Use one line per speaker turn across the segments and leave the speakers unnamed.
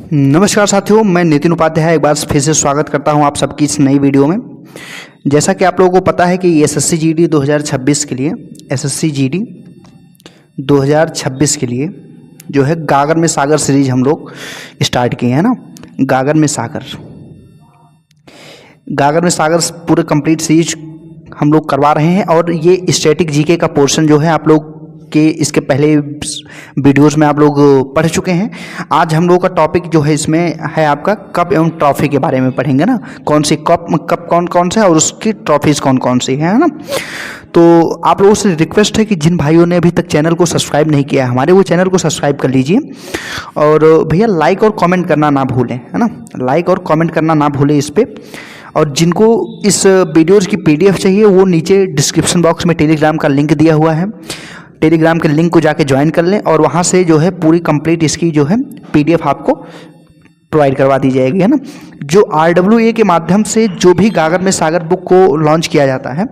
नमस्कार साथियों, मैं नितिन उपाध्याय एक बार फिर से स्वागत करता हूं आप सबकी इस नई वीडियो में। जैसा कि आप लोगों को पता है कि एसएससी जीडी 2026 के लिए जो है गागर में सागर सीरीज हम लोग स्टार्ट किए हैं ना। गागर में सागर पूरे कंप्लीट सीरीज हम लोग करवा रहे हैं और ये स्टैटिक जीके का पोर्शन जो है आप लोग के इसके पहले वीडियोस में आप लोग पढ़ चुके हैं। आज हम लोग का टॉपिक जो है इसमें है आपका कप एवं ट्रॉफी के बारे में पढ़ेंगे ना। कौन सी कप कौन कौन से और उसकी ट्रॉफीज कौन कौन सी है ना। तो आप लोगों से रिक्वेस्ट है कि जिन भाइयों ने अभी तक चैनल को सब्सक्राइब नहीं किया है हमारे, वो चैनल को सब्सक्राइब कर लीजिए और भैया लाइक और कॉमेंट करना ना भूलें, है ना। लाइक और कॉमेंट करना ना भूलें इस पर। और जिनको इस वीडियोज़ की PDF चाहिए वो नीचे डिस्क्रिप्शन बॉक्स में टेलीग्राम का लिंक दिया हुआ है। टेलीग्राम के लिंक को जाके ज्वाइन कर लें और वहाँ से जो है पूरी कंप्लीट इसकी जो है PDF आपको प्रोवाइड करवा दी जाएगी, है ना। जो RWA के माध्यम से जो भी गागर में सागर बुक को लॉन्च किया जाता है,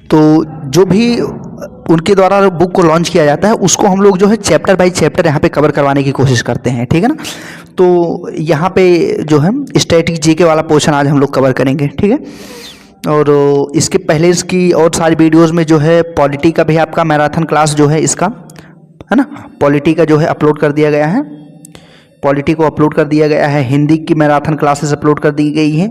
तो जो भी उनके द्वारा बुक को लॉन्च किया जाता है उसको हम लोग जो है चैप्टर बाय चैप्टर यहाँ पे कवर करवाने की कोशिश करते हैं, ठीक है ना। तो यहाँ पे जो है स्टैटिक जीके वाला पोर्शन आज हम लोग कवर करेंगे, ठीक है। और इसके पहले इसकी और सारी वीडियोस में जो है पॉलिटी का भी आपका मैराथन क्लास जो है इसका, है ना, पॉलिटी का जो है अपलोड कर दिया गया है। पॉलिटी को अपलोड कर दिया गया है, हिंदी की मैराथन क्लासेस अपलोड कर दी गई हैं।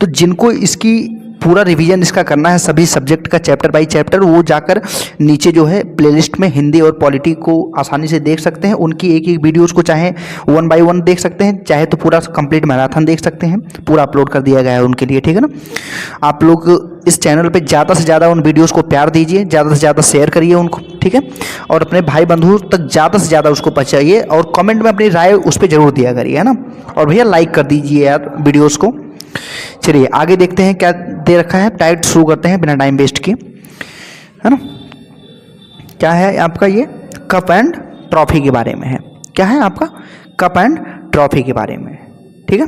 तो जिनको इसकी पूरा रिवीजन इसका करना है सभी सब्जेक्ट का चैप्टर बाय चैप्टर, वो जाकर नीचे जो है प्लेलिस्ट में हिंदी और पॉलिटी को आसानी से देख सकते हैं। उनकी एक एक वीडियोस को चाहे 1 बाय 1 देख सकते हैं, चाहे तो पूरा कंप्लीट मैराथन देख सकते हैं। पूरा अपलोड कर दिया गया है उनके लिए, ठीक है ना। आप लोग इस चैनल पे ज़्यादा से ज़्यादा उन वीडियोस को प्यार दीजिए, ज़्यादा से ज़्यादा शेयर करिए उनको, ठीक है। और अपने भाई बंधु तक ज़्यादा से ज़्यादा उसको पहुँचाइए और कमेंट में अपनी राय उस पर ज़रूर दिया करिए, है ना। और भैया लाइक कर दीजिए यार वीडियोज़ को। चलिए आगे देखते हैं क्या दे रखा है। डायरेक्ट शुरू करते हैं बिना टाइम वेस्ट किए, है ना। क्या है आपका ये कप एंड ट्रॉफी के बारे में है। क्या है आपका कप एंड ट्रॉफी के बारे में, ठीक है।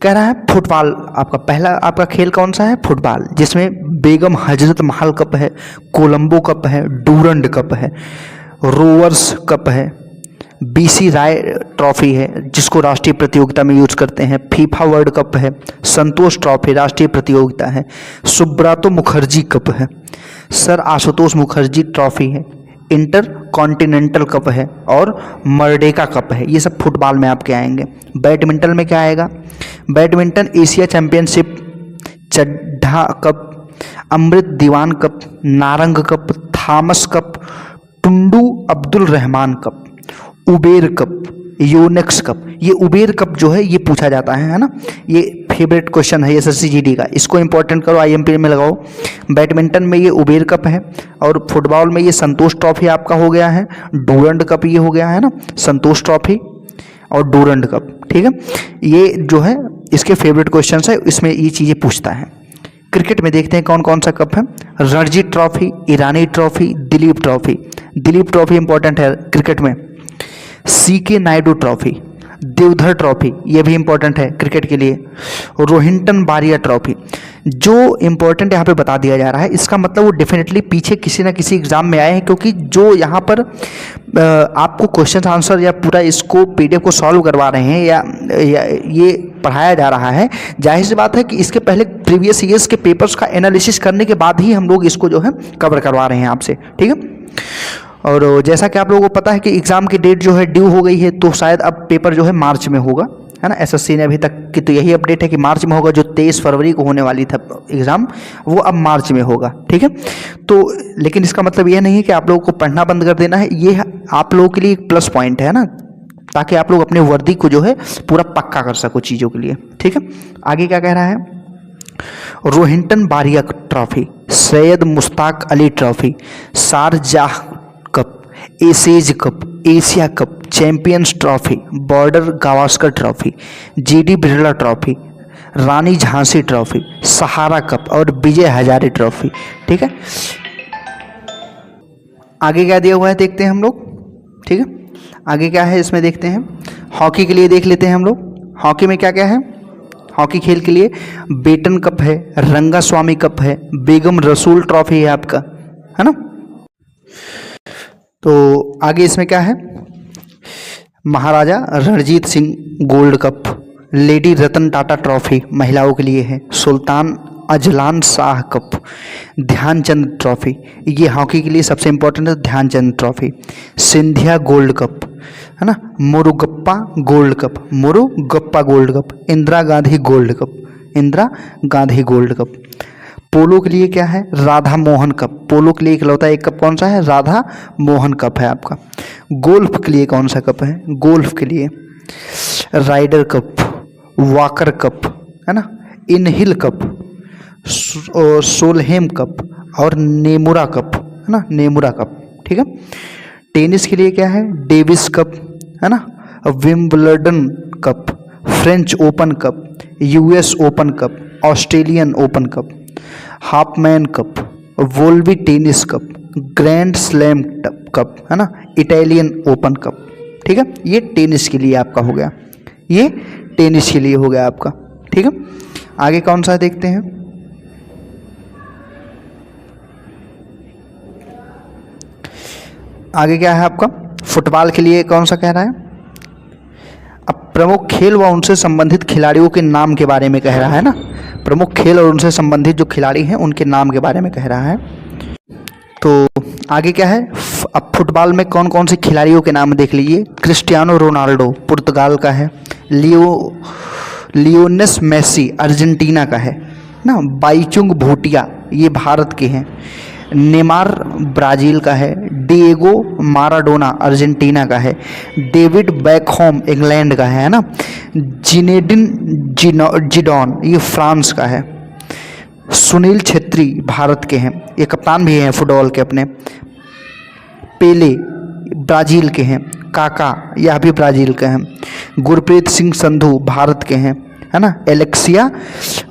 कह रहा है फुटबॉल, आपका पहला आपका खेल कौन सा है, फुटबॉल, जिसमें बेगम हजरत महल कप है, कोलंबो कप है, डूरंड कप है, रोवर्स कप है, BC राय ट्रॉफी है जिसको राष्ट्रीय प्रतियोगिता में यूज करते हैं, फीफा वर्ल्ड कप है, संतोष ट्रॉफी राष्ट्रीय प्रतियोगिता है, सुब्रातो मुखर्जी कप है, सर आशुतोष मुखर्जी ट्रॉफी है, इंटर कॉन्टिनेंटल कप है और मर्डेका कप है। ये सब फुटबॉल में आपके आएंगे। बैडमिंटन में क्या आएगा, badminton Asia championship, Chaddha cup, Amrit Diwan cup, Narang cup, Thomas cup, Tunku Abdul Rahman cup, Uber cup, Yonex cup. ये उबेर कप जो है ये पूछा जाता है ना। ये फेवरेट क्वेश्चन है SSC GD का, इसको इंपॉर्टेंट करो, IMP में लगाओ। बैडमिंटन में ये उबेर कप है और फुटबॉल में ये संतोष ट्रॉफी आपका हो गया है, डूरंड कप ये हो गया है ना, संतोष ट्रॉफी और डूरंड कप, ठीक है। ये जो है इसके फेवरेट क्वेश्चन है, इसमें ये चीज़ें पूछता है। क्रिकेट में देखते हैं कौन कौन सा कप है। Ranji trophy, Irani trophy, Duleep trophy. Duleep trophy important है क्रिकेट में। CK Naidu trophy, Deodhar trophy, ये भी इंपॉर्टेंट है क्रिकेट के लिए। रोहिंटन बारिया ट्रॉफी। जो इंपॉर्टेंट यहाँ पे बता दिया जा रहा है इसका मतलब वो डेफिनेटली पीछे किसी ना किसी एग्जाम में आए हैं, क्योंकि जो यहाँ पर आपको क्वेश्चन आंसर या पूरा इसको PDF को सॉल्व करवा रहे हैं या ये पढ़ाया जा रहा है, जाहिर सी बात है कि इसके पहले प्रीवियस ईयर्स के पेपर्स का एनालिसिस करने के बाद ही हम लोग इसको जो है कवर करवा रहे हैं आपसे, ठीक है। और जैसा कि आप लोगों को पता है कि एग्ज़ाम की डेट जो है ड्यू हो गई है, तो शायद अब पेपर जो है मार्च में होगा, है ना। SSC ने अभी तक की तो यही अपडेट है कि मार्च में होगा। जो 23 फरवरी को होने वाली था एग्ज़ाम वो अब मार्च में होगा, ठीक है। तो लेकिन इसका मतलब ये नहीं है कि आप लोगों को पढ़ना बंद कर देना है। ये आप लोगों के लिए एक प्लस पॉइंट है ना, ताकि आप लोग अपने वर्दी को जो है पूरा पक्का कर सको चीज़ों के लिए, ठीक है। आगे क्या कह रहा है, Rohinton Baria trophy, Syed Mushtaq Ali trophy, Sharjah cup, Ashes cup, Asia cup, champions trophy, Border Gavaskar trophy, GD Birla trophy, Rani Jhansi trophy, Sahara cup और विजय हजारे ट्रॉफी, ठीक है। आगे क्या दिया हुआ है देखते हैं हम लोग, ठीक है। आगे क्या है इसमें देखते हैं। हॉकी के लिए देख लेते हैं हम लोग। हॉकी में क्या क्या है, हॉकी खेल के लिए बेटन कप है, रंगास्वामी कप है, बेगम रसूल ट्रॉफी है आपका, है ना। तो आगे इसमें क्या है, Maharaja Ranjit Singh gold cup, lady Ratan Tata trophy महिलाओं के लिए है, Sultan Azlan Shah cup, Dhyanchand trophy, ये हॉकी के लिए सबसे इंपॉर्टेंट है, Dhyanchand trophy, Scindia gold cup है ना, Murugappa gold cup, Murugappa gold cup, Indira Gandhi gold cup, Indira Gandhi gold cup. Polo के लिए क्या है, राधा मोहन कप, पोलो के लिए इकलौता एक कप कौन सा है, राधा मोहन कप है आपका। गोल्फ के लिए कौन सा कप है, गोल्फ के लिए राइडर कप, वॉकर कप है ना, इनहिल कप, सोलहेम कप और नेमुरा कप है ना, नेमुरा कप, ठीक है। टेनिस के लिए क्या है, डेविस कप है ना, Wimbledon cup, French open cup, US open cup, Australian open cup, Hopman cup, Volvo tennis cup, grand slam cup है ना, इटालियन ओपन कप, ठीक है। ये टेनिस के लिए आपका हो गया, ये टेनिस के लिए हो गया आपका, ठीक है। आगे कौन सा देखते हैं, आगे क्या है आपका, फुटबॉल के लिए कौन सा कह रहा है, अब प्रमुख खेल व उनसे संबंधित खिलाड़ियों के नाम के बारे में कह रहा है ना, प्रमुख खेल और उनसे संबंधित जो खिलाड़ी हैं उनके नाम के बारे में कह रहा है। तो आगे क्या है, अब फुटबॉल में कौन कौन से खिलाड़ियों के नाम देख लीजिए, क्रिस्टियानो रोनाल्डो पुर्तगाल का है, लियोनेस मेसी अर्जेंटीना का है ना, बाईचुंग भूटिया ये भारत के हैं, नेमार ब्राज़ील का है, डिएगो माराडोना अर्जेंटीना का है, डेविड बैकहोम इंग्लैंड का है ना, जिनेडिन जिडॉन ये फ्रांस का है, सुनील छेत्री भारत के हैं, ये कप्तान भी हैं फुटबॉल के अपने, पेले ब्राज़ील के हैं, काका यह भी ब्राज़ील के हैं, गुरप्रीत सिंह संधू भारत के हैं है ना, एलेक्सिया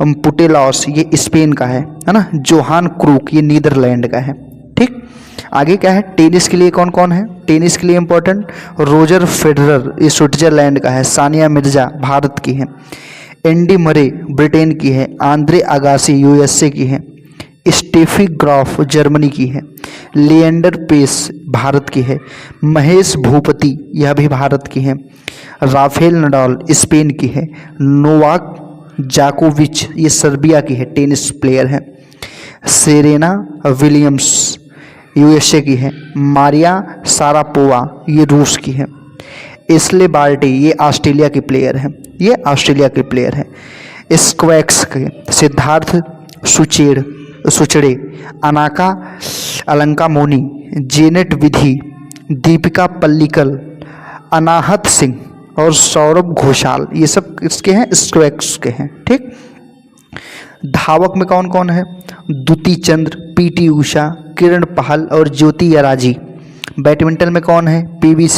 पुटेलॉस ये स्पेन का है ना, जोहान क्रूक ये नीदरलैंड का है, ठीक। आगे क्या है, टेनिस के लिए कौन कौन है, टेनिस के लिए इंपॉर्टेंट, रोजर फेडरर ये स्विट्जरलैंड का है, सानिया मिर्जा भारत की है, एंडी मरे ब्रिटेन की है, आंद्रे अगासी यूएसए की है, स्टेफी ग्राफ जर्मनी की है, लिएंडर पेस भारत की है, महेश भूपति यह भी भारत की है, राफेल नडाल स्पेन की है, नोवाक जाकोविच ये सर्बिया की है टेनिस प्लेयर है, सेरेना विलियम्स यूएसए की है, मारिया सारापोवा ये रूस की है, एस्ले बार्टी ये ऑस्ट्रेलिया की प्लेयर है, ये ऑस्ट्रेलिया के प्लेयर है, स्क्वैक्स के सिद्धार्थ सुचड़े, अनाका अलंका मोनी, जेनेट विधि, दीपिका पल्लिकल, अनाहत सिंह और सौरभ घोषाल ये सब किसके हैं, स्क्वैक्स के हैं, ठीक। धावक में कौन कौन है, दुती चंद्र, पीटी उषा, किरण पहल और ज्योति अराजी। बैडमिंटन में कौन है, पीवी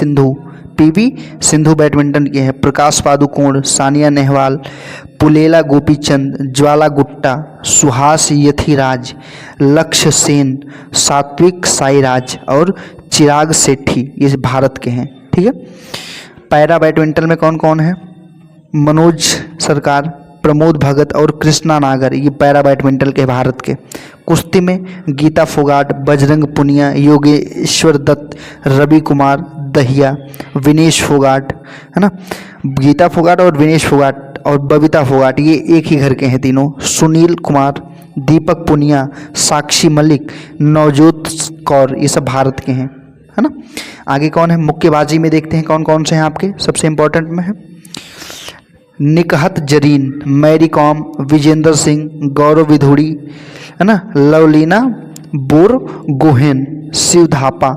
सिंधु बैडमिंटन के हैं, प्रकाश पादुकोण, सानिया नेहवाल, पुलेला गोपीचंद, ज्वाला गुट्टा, सुहास यथिराज, लक्ष्य सेन, सात्विक साईराज और चिराग सेठी ये भारत के हैं, ठीक है। पैरा बैडमिंटन में कौन कौन है, मनोज सरकार, प्रमोद भगत और कृष्णा नागर ये पैरा बैडमिंटन के भारत के। कुश्ती में गीता फोगाट, बजरंग पुनिया, योगेश्वर दत्त, रवि कुमार दहिया, विनेश फोगाट है ना, गीता फोगाट और विनेश फोगाट और बबीता फोगाट ये एक ही घर के हैं तीनों, सुनील कुमार, दीपक पुनिया, साक्षी मलिक, नवजोत कौर ये सब भारत के हैं, है ना। आगे कौन है, मुक्केबाजी में देखते हैं कौन कौन से हैं आपके, सबसे इंपॉर्टेंट में है निकहत जरीन, मैरी कॉम, विजेंद्र सिंह, गौरव विधुड़ी है ना, लवलीना बोरगोहेन, शिव थापा,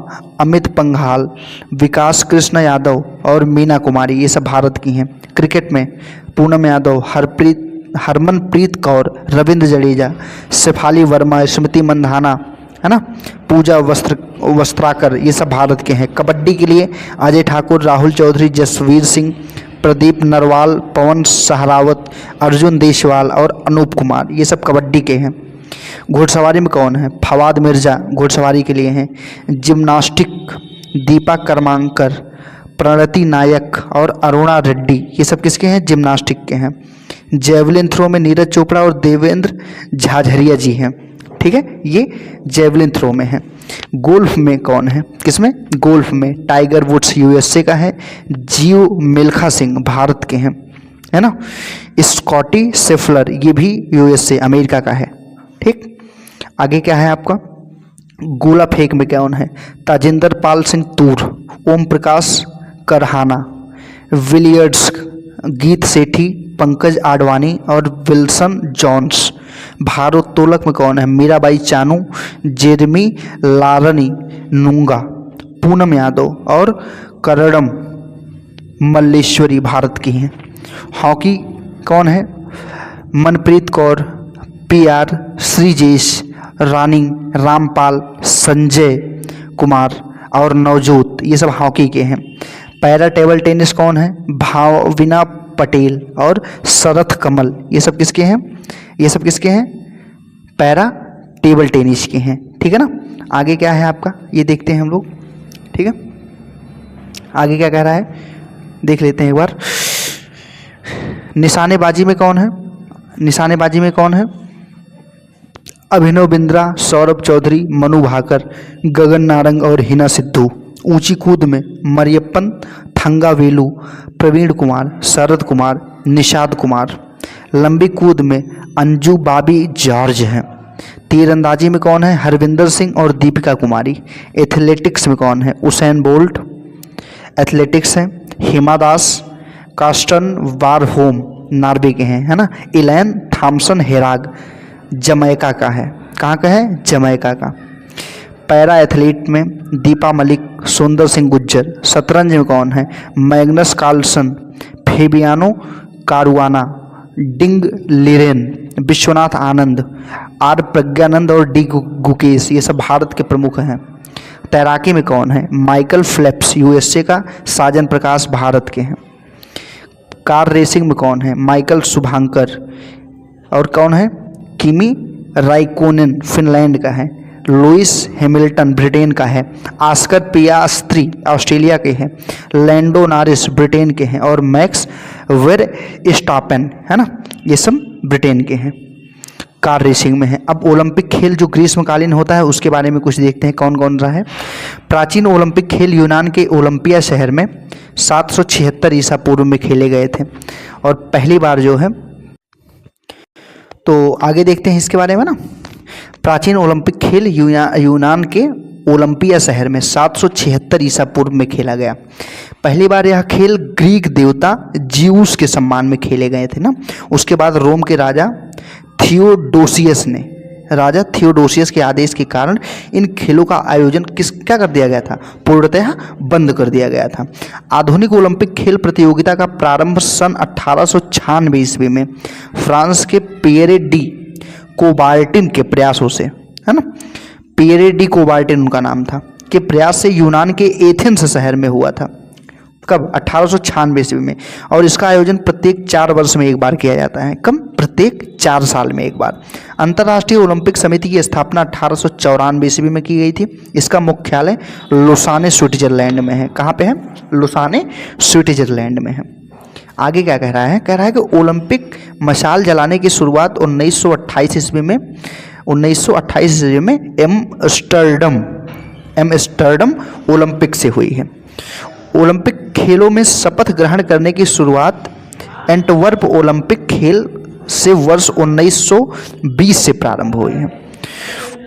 अमित पंघाल, विकास कृष्ण यादव और मीना कुमारी ये सब भारत की हैं। क्रिकेट में पूनम यादव, हरमनप्रीत कौर, रविंद्र जडेजा, शेफाली वर्मा, स्मृति मंधाना है ना, पूजा वस्त्राकर ये सब भारत के हैं। कबड्डी के लिए अजय ठाकुर, राहुल चौधरी, जसवीर सिंह, प्रदीप नरवाल, पवन सहरावत, अर्जुन देशवाल और अनूप कुमार ये सब कबड्डी के हैं। घुड़सवारी में कौन है, फवाद मिर्जा घुड़सवारी के लिए हैं। जिम्नास्टिक दीपा करमांकर, प्रणति नायक और अरुणा रेड्डी ये सब किसके हैं, जिम्नास्टिक के हैं। जेवलिन थ्रो में नीरज चोपड़ा और देवेंद्र झाझरिया जी हैं, ठीक। ठीक है, ये जेवलिन थ्रो में है। गोल्फ में कौन है, किसमें, गोल्फ में टाइगर वुड्स यूएसए का है, जियो मिल्खा सिंह भारत के हैं, है ना। स्कॉटी शेफलर ये भी यूएसए अमेरिका का है, ठीक। आगे क्या है आपका, गोला फेंक में कौन है, ताजिंदर पाल सिंह तूर, ओम प्रकाश करहाना, विलियर्ड्स, गीत सेठी, पंकज आडवाणी और विल्सन जॉन्स। भारोत्तोलक में कौन है, मीराबाई चानू, जेरमी लारनी नुंगा, पूनम यादव और करड़म मल्लेश्वरी भारत की हैं। हॉकी कौन है, मनप्रीत कौर, पीआर श्रीजेश, रानी रामपाल, संजय कुमार और नवजोत, ये सब हॉकी के हैं। पैरा टेबल टेनिस कौन है, भाविना पटेल और शरथ कमल, ये सब किसके हैं, ये सब किसके हैं, पैरा टेबल टेनिस के हैं, ठीक है ना। आगे क्या है आपका, ये देखते हैं हम लोग, ठीक है। आगे क्या कह रहा है देख लेते हैं एक बार। निशानेबाजी में कौन है, निशानेबाजी में कौन है, अभिनव बिंद्रा, सौरभ चौधरी, मनु भाकर, गगन नारंग और हिना सिद्धू। ऊंची कूद में मरियप्पन थंगावेलु, प्रवीण कुमार, शरद कुमार, निषाद कुमार। लंबी कूद में अंजू बाबी जॉर्ज हैं। तीरंदाजी में कौन है, हरविंदर सिंह और दीपिका कुमारी। एथलेटिक्स में कौन है, उसेन बोल्ट एथलेटिक्स हैं। हिमा दास, कास्टन वारहोम नॉर्वे के हैं, है ना। इलैन थॉम्सन हेराग जमैका का है, कहाँ का है, जमैका का। पैरा एथलीट में दीपा मलिक, सुंदर सिंह गुज्जर। शतरंज में कौन है, Magnus Carlsen, Fabiano Caruana, Ding Liren, Vishwanath Anand, R Praggnanandhaa और डी गुकेश, ये सब भारत के प्रमुख हैं। तैराकी में कौन है, माइकल फेल्प्स यूएसए का, साजन प्रकाश भारत के हैं। कार रेसिंग में कौन है, माइकल शुभांकर और कौन है, किमी राइकोनेन फिनलैंड का है। लुइस हैमिल्टन ब्रिटेन का है। आस्कर पियास्त्री ऑस्ट्रेलिया के हैं। लैंडो नॉरिस ब्रिटेन के हैं और मैक्स वेरस्टापेन, है ना, ये सब ब्रिटेन के हैं। कार रेसिंग में है। अब ओलंपिक खेल जो ग्रीष्मकालीन होता है उसके बारे में कुछ देखते हैं कौन कौन रहा है। प्राचीन ओलंपिक खेल यूनान के ओलंपिया शहर में 776 ईसा पूर्व में खेले गए थे और पहली बार जो है, तो आगे देखते हैं इसके बारे में ना। प्राचीन ओलंपिक खेल यूनान के ओलंपिया शहर में 776 ईसा पूर्व में खेला गया। पहली बार यह खेल ग्रीक देवता ज्यूस के सम्मान में खेले गए थे ना। उसके बाद रोम के राजा थियोडोसियस के आदेश के कारण इन खेलों का आयोजन क्या कर दिया गया था, पूर्णतः बंद कर दिया गया था। आधुनिक ओलंपिक खेल प्रतियोगिता का प्रारंभ सन 1896 ईस्वी में फ्रांस के पियरे डी कोबार्टिन के प्रयासों से, है ना, पियरे डी कोबार्टिन उनका नाम था, के प्रयास से यूनान के एथेंस शहर में हुआ था। कब, 1896 ईस्वी में। और इसका आयोजन प्रत्येक 4 वर्ष में एक बार किया जाता है। कब, प्रत्येक 4 साल में एक बार। अंतर्राष्ट्रीय ओलंपिक समिति की स्थापना 1894 ईस्वी में की गई थी। इसका मुख्यालय लुसाने स्विट्जरलैंड में है। कहाँ पे है, लुसाने स्विट्जरलैंड में है। आगे क्या कह रहा है, कह रहा है कि ओलंपिक मशाल जलाने की शुरुआत 1928 ईस्वी में एम्स्टर्डम ओलंपिक से हुई है। ओलंपिक खेलों में शपथ ग्रहण करने की शुरुआत एंटवर्प ओलंपिक खेल से वर्ष 1920 से प्रारंभ हुई है।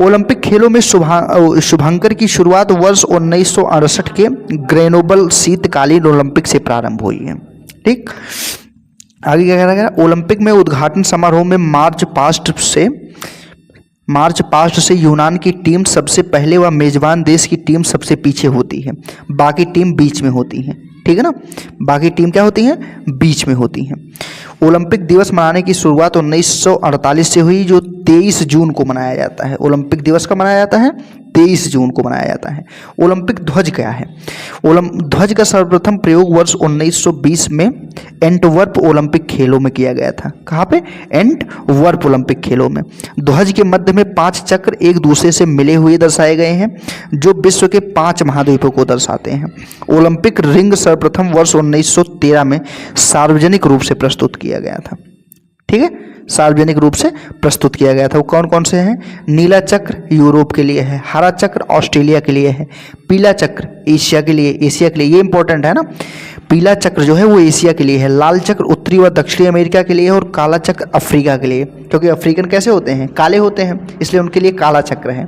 ओलंपिक खेलों में शुभंकर की शुरुआत वर्ष 1968 के ग्रेनोबल शीतकालीन ओलंपिक से प्रारंभ हुई है। ठीक, आगे क्या कह रहा है, ओलंपिक में उद्घाटन समारोह में मार्च पास्ट से यूनान की टीम सबसे पहले व मेजबान देश की टीम सबसे पीछे होती है, बाकी टीम बीच में होती हैं। ठीक है ना, बाकी टीम क्या होती हैं, बीच में होती हैं। ओलंपिक दिवस मनाने की शुरुआत 1948 से हुई, जो 23 जून को मनाया जाता है। ओलंपिक दिवस कब मनाया जाता है, 23 जून को मनाया जाता है। ओलंपिक ध्वज क्या है, ध्वज का सर्वप्रथम प्रयोग वर्ष 1920 में एंटवर्प ओलंपिक खेलों में किया गया था। कहाँ पे, एंटवर्प ओलंपिक खेलों में। ध्वज के मध्य में 5 चक्र एक दूसरे से मिले हुए दर्शाए गए हैं, जो विश्व के 5 महाद्वीपों को दर्शाते हैं। ओलंपिक रिंग सर्वप्रथम वर्ष 1913 में सार्वजनिक रूप से प्रस्तुत किया गया था। ठीक है, सार्वजनिक रूप से प्रस्तुत किया गया था। वो कौन कौन से हैं? नीला चक्र यूरोप के लिए है, हरा चक्र ऑस्ट्रेलिया के लिए है, पीला चक्र एशिया के लिए, ये इंपॉर्टेंट है ना। पीला चक्र जो है वो एशिया के लिए है, लाल चक्र उत्तरी व दक्षिणी अमेरिका के लिए है, और काला चक्र अफ्रीका के लिए, क्योंकि अफ्रीकन कैसे होते हैं? काले होते हैं, इसलिए उनके लिए काला चक्र है।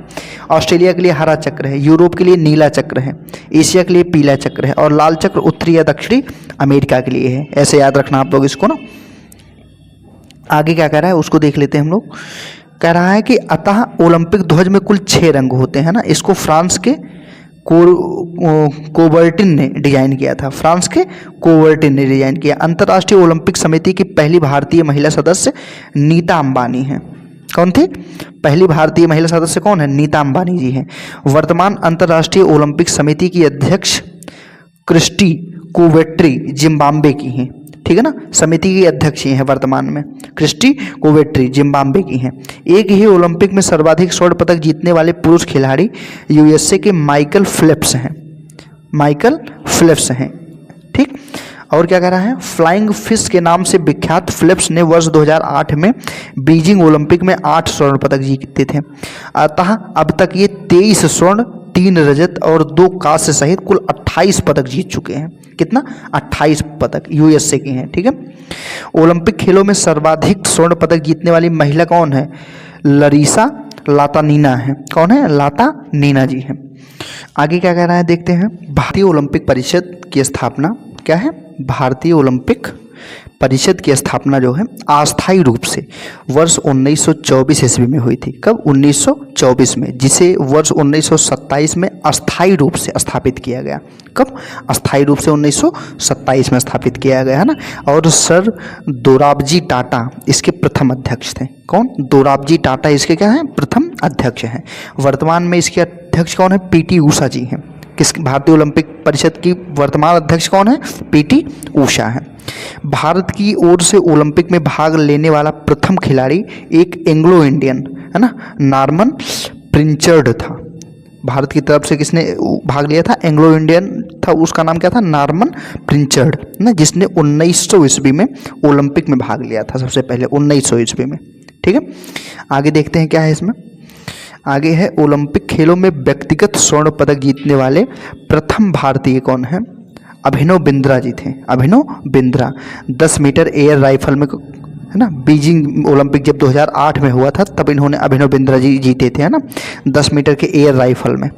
ऑस्ट्रेलिया के लिए हरा चक्र है, यूरोप के लिए नीला चक्र है, एशिया के लिए पीला चक्र है, और लाल चक्र उत्तरी या दक्षिणी अमेरिका के लिए है। ऐसे याद रखना आप लोग इसको ना। आगे क्या कह रहा है उसको देख लेते हैं हम लोग। कह रहा है कि अतः ओलंपिक ध्वज में कुल 6 रंग होते हैं ना। इसको फ्रांस के कोबर्टिन ने डिजाइन किया था, फ्रांस के कोबर्टिन ने डिजाइन किया। अंतर्राष्ट्रीय ओलंपिक समिति की पहली भारतीय महिला सदस्य नीता अंबानी हैं। कौन थी पहली भारतीय महिला सदस्य? कौन है? नीता अंबानी जी हैं। वर्तमान अंतर्राष्ट्रीय ओलंपिक समिति की अध्यक्ष क्रिस्टी कोवेट्री जिम्बाब्वे की हैं, ठीक है ना। समिति की अध्यक्ष हैं वर्तमान में, क्रिस्टी कोवेट्री जिम्बाब्वे की हैं। एक ही ओलंपिक में सर्वाधिक स्वर्ण पदक जीतने वाले पुरुष खिलाड़ी यूएसए के माइकल फेल्प्स हैं, ठीक। और क्या कह रहा है? फ्लाइंग फिश के नाम से विख्यात फेल्प्स ने वर्ष 2008 में बीजिंग ओलंपिक में 8 स्वर्ण पदक जीते थे। अतः अब तक ये 23 स्वर्ण, 3 रजत और 2 कांस्य सहित कुल 28 पदक जीत चुके हैं। कितना? 28 पदक यूएसए की हैं, ठीक है। ओलंपिक खेलों में सर्वाधिक स्वर्ण पदक जीतने वाली महिला कौन है? लरीसा लातानीना है। कौन है? लातानीना जी हैं। आगे क्या कह रहा है देखते हैं। भारतीय ओलंपिक परिषद की स्थापना क्या है? भारतीय ओलंपिक परिषद की स्थापना जो है अस्थायी रूप से वर्ष 1924 ईस्वी में हुई थी। कब? 1924 में, जिसे वर्ष 1927 में अस्थायी रूप से स्थापित किया गया। कब? अस्थायी रूप से 1927 में स्थापित किया गया है ना। और सर दोराबजी टाटा इसके प्रथम अध्यक्ष थे। कौन? दोराबजी टाटा इसके क्या हैं? प्रथम अध्यक्ष हैं। वर्तमान में इसके अध्यक्ष कौन है? पीटी ऊषा जी हैं। किस भारतीय ओलंपिक परिषद की वर्तमान अध्यक्ष कौन है? पीटी ऊषा है। भारत की ओर से ओलंपिक में भाग लेने वाला प्रथम खिलाड़ी एक एंग्लो इंडियन है ना, नॉर्मन प्रिंचर्ड था। भारत की तरफ से किसने भाग लिया था? एंग्लो इंडियन था, उसका नाम क्या था? नॉर्मन प्रिंचर्ड ना, जिसने 1900 ईस्वी में ओलंपिक में भाग लिया था सबसे पहले 1900 ईस्वी में, ठीक है। आगे देखते हैं क्या है इसमें। आगे है ओलंपिक खेलों में व्यक्तिगत स्वर्ण पदक जीतने वाले प्रथम भारतीय कौन है? अभिनव बिंद्रा जी थे। Abhinav Bindra 10 metre air rifle में है ना, बीजिंग ओलंपिक जब 2008 में हुआ था तब इन्होंने अभिनव बिंद्रा जी जीते थे है ना, 10 मीटर के एयर राइफल में।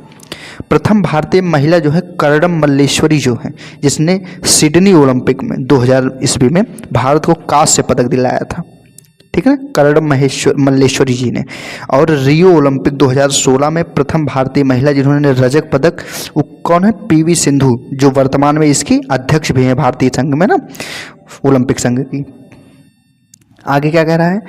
प्रथम भारतीय महिला जो है करडम मल्लेश्वरी जो है, जिसने सिडनी ओलंपिक में 2000 ईस्वी में भारत को कांस्य पदक दिलाया था, ठीक है, करडम मल्लेश्वरी जी ने। और रियो ओलंपिक 2016 में प्रथम भारतीय महिला जिन्होंने रजत पदक, वो कौन है? पीवी सिंधु, जो वर्तमान में इसकी अध्यक्ष भी हैं भारतीय संघ में ना, ओलंपिक संघ की। आगे क्या कह रहा है?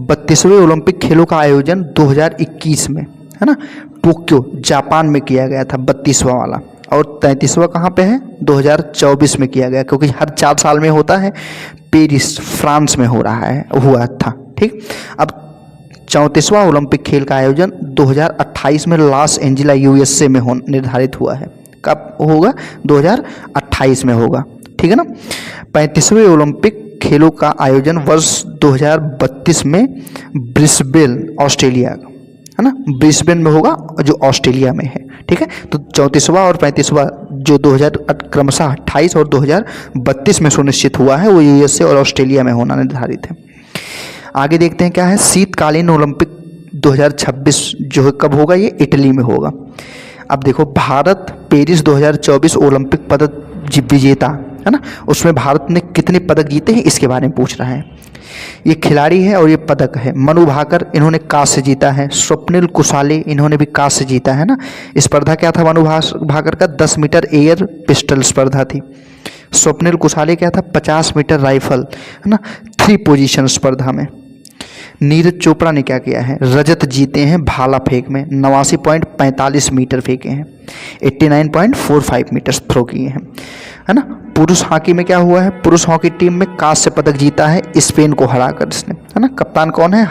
32वें ओलंपिक खेलों का आयोजन 2021 में है ना, टोक्यो जापान में किया गया था 32वां वाला, और 33वां कहाँ पे है? 2024 में किया गया, क्योंकि हर 4 साल में होता है। पेरिस फ्रांस में हुआ था, ठीक। अब 34वां ओलंपिक खेल का आयोजन 2028 में लॉस एंजिला यूएसए में निर्धारित हुआ है। कब होगा? 2028 में होगा, ठीक है ना। 35वें ओलंपिक खेलों का आयोजन वर्ष 2032 में ब्रिस्बेन ऑस्ट्रेलिया है ना, ब्रिस्बेन में होगा जो ऑस्ट्रेलिया में है, ठीक है। तो 34वां और 35वां जो 2000 क्रमशः 28 और 2032 में सुनिश्चित हुआ है, वो यूएसए और ऑस्ट्रेलिया में होना निर्धारित है। आगे देखते हैं क्या है। शीतकालीन ओलंपिक 2026 जो है कब होगा? ये इटली में होगा। अब देखो, भारत पेरिस 2024 ओलंपिक पदक विजेता है ना, उसमें भारत ने कितने पदक जीते हैं इसके बारे में पूछ रहा है। ये खिलाड़ी है और ये पदक है। मनु भाकर, इन्होंने कांस्य जीता है। स्वप्निल कुसाले, इन्होंने भी कांस्य जीता है ना। स्पर्धा क्या था मनु भाकर का? 10 मीटर एयर पिस्टल स्पर्धा थी। स्वप्निल कुसाले क्या था? 50 मीटर राइफल है ना, 3 पोजीशन स्पर्धा में। नीरज चोपड़ा ने क्या किया है? रजत जीते हैं भाला फेंक में, 89.45 मीटर फेंके हैं, 89.45 मीटर थ्रो किए हैं, है ना। पुरुष हॉकी में क्या हुआ है? पुरुष हॉकी टीम में कांस्य पदक जीता है स्पेन को हराकर इसने, है ना। कप्तान कौन है?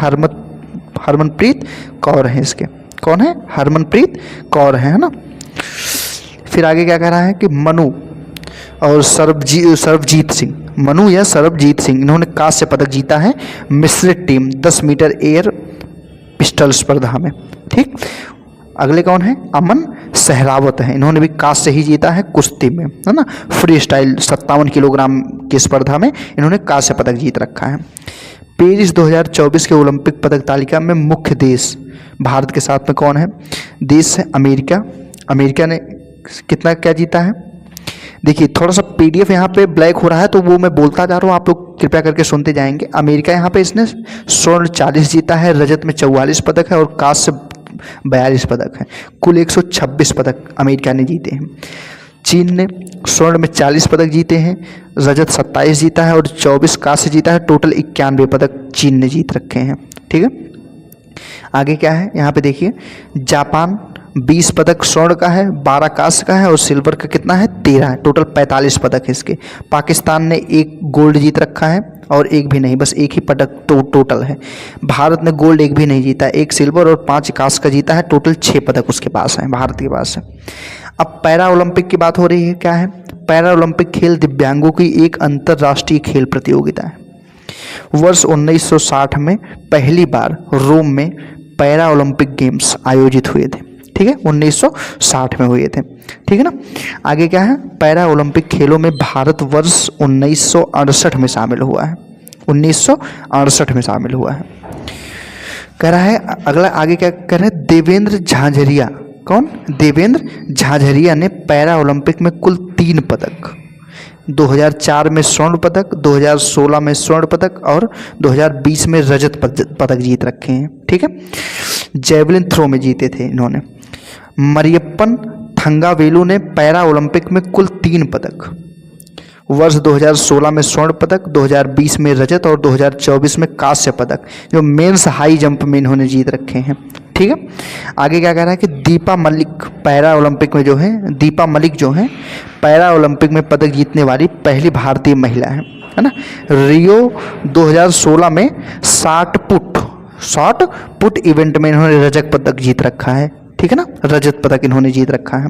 हरमनप्रीत कौर है इसके। कौन है? हरमनप्रीत कौर है ना। फिर आगे क्या कह रहा है कि मनु और सरबजीत सिंह मनु या सरबजीत सिंह, इन्होंने कांस्य पदक जीता है मिश्रित टीम 10 मीटर एयर पिस्टल स्पर्धा में। ठीक, अगले कौन है? अमन सहरावत है, इन्होंने भी कांस्य ही जीता है कुश्ती में, है ना। फ्री स्टाइल 57 किलोग्राम की स्पर्धा में इन्होंने कांस्य पदक जीत रखा है। पेरिस 2024 के ओलंपिक पदक तालिका में मुख्य देश भारत के साथ में कौन है? देश है अमेरिका। अमेरिका ने कितना क्या जीता है? देखिए थोड़ा सा PDF यहाँ पे ब्लैक हो रहा है तो वो मैं बोलता जा रहा हूँ, आप लोग कृपया करके सुनते जाएंगे। अमेरिका यहाँ पे इसने स्वर्ण 40 जीता है, रजत में 44 पदक है और कांस्य 42 पदक है। कुल 126 पदक अमेरिका ने जीते हैं। चीन ने स्वर्ण में 40 पदक जीते हैं, रजत 27 जीता है और 24 कांस्य जीता है। टोटल 91 पदक चीन ने जीत रखे हैं। ठीक है, आगे क्या है यहाँ पे देखिए, जापान 20 पदक स्वर्ण का है, 12 कांस्य का है और सिल्वर का कितना है? 13 है। टोटल 45 पदक है इसके। पाकिस्तान ने 1 गोल्ड जीत रखा है और 1 भी नहीं, बस 1 ही पदक टोटल है। भारत ने गोल्ड 1 भी नहीं जीता, 1 सिल्वर और 5 कांस्य का जीता है। टोटल 6 पदक उसके पास है, भारत के पास है। अब पैरा ओलंपिक की बात हो रही है, क्या है? पैरा ओलंपिक खेल दिव्यांगों की एक अंतर्राष्ट्रीय खेल प्रतियोगिता है। वर्ष 1960 में पहली बार रोम में पैरा ओलंपिक गेम्स आयोजित हुए थे। ठीक है, 1960 में हुए थे। ठीक है ना। आगे क्या है? पैरा ओलंपिक खेलों में भारत वर्ष 1968 में शामिल हुआ है। 1968 में शामिल हुआ है। कह रहा है अगला, आगे क्या कह रहा है? देवेंद्र झाझरिया, कौन? देवेंद्र झाझरिया ने पैरा ओलंपिक में कुल 3 पदक, 2004 में स्वर्ण पदक, 2016 में स्वर्ण पदक और 2020 में रजत पदक जीत रखे हैं। ठीक है, जेवलिन थ्रो में जीते थे इन्होंने। मरियप्पन थंगावेलु ने पैरा ओलंपिक में कुल 3 पदक, वर्ष 2016 में स्वर्ण पदक, 2020 में रजत और 2024 में कांस्य पदक, जो मेंस हाई जंप में इन्होंने जीत रखे हैं। ठीक है, आगे क्या कह रहा है कि दीपा मलिक पैरा ओलंपिक में जो है, दीपा मलिक जो है पैरा ओलंपिक में पदक जीतने वाली पहली भारतीय महिला है ना। रियो 2016 में 60 पुट इवेंट में इन्होंने रजत पदक जीत रखा है। ठीक है ना, रजत पदक इन्होंने जीत रखा है।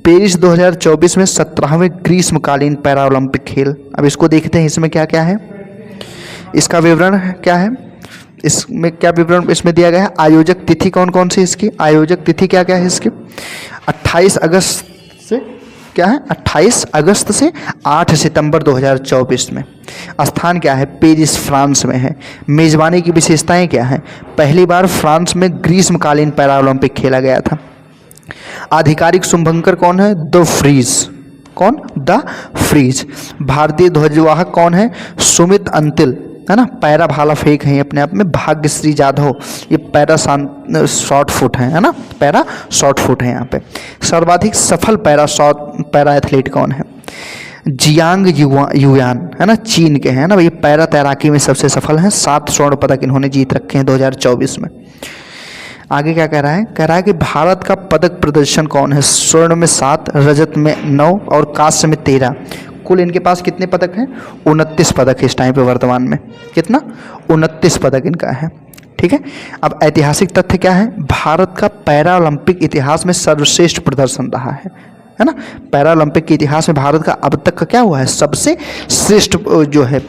पेरिस 2024 में 17वें ग्रीष्मकालीन पैरा ओलंपिक खेल, अब इसको देखते हैं, इसमें क्या क्या है, इसका विवरण क्या है, इसमें क्या विवरण इसमें दिया गया है। आयोजक तिथि कौन कौन सी, इसकी आयोजक तिथि क्या क्या है इसकी? 28 अगस्त से क्या है? 28 अगस्त से 8 सितंबर 2024 में। स्थान क्या है? पेरिस फ्रांस में है। मेज़बानी की विशेषताएं क्या हैं? पहली बार फ्रांस में ग्रीष्मकालीन पैरा ओलंपिक खेला गया था। आधिकारिक शुभंकर कौन है? द फ्रीज, कौन? The Phryges. भारतीय ध्वजवाहक कौन है? सुमित अंतिल, है ना। पैरा भाला फेंक है अपने आप में। भाग्यश्री जाधव, ये पैरा शॉर्ट फुट है ना, पैरा शॉर्ट फुट है यहाँ पे। सर्वाधिक सफल पैरा एथलीट कौन है? जियांग युयान, है ना, चीन के हैं ना। ये पैरा तैराकी में सबसे सफल हैं, 7 स्वर्ण पदक इन्होंने जीत रखे हैं 2024 में। आगे क्या कह रहा है? कह रहा है कि भारत का पदक प्रदर्शन कौन है? स्वर्ण में 7, रजत में 9 और कांस्य में 13। कुल इनके पास कितने पदक हैं? 29 पदक है इस टाइम पे वर्तमान में। कितना? 29 पदक इनका है। ठीक है, अब ऐतिहासिक तथ्य क्या है? भारत का पैरा ओलंपिक इतिहास में सर्वश्रेष्ठ प्रदर्शन रहा है ना। पैरा ओलंपिक के इतिहास में भारत का अब तक का क्या हुआ है? सबसे श्रेष्ठ जो है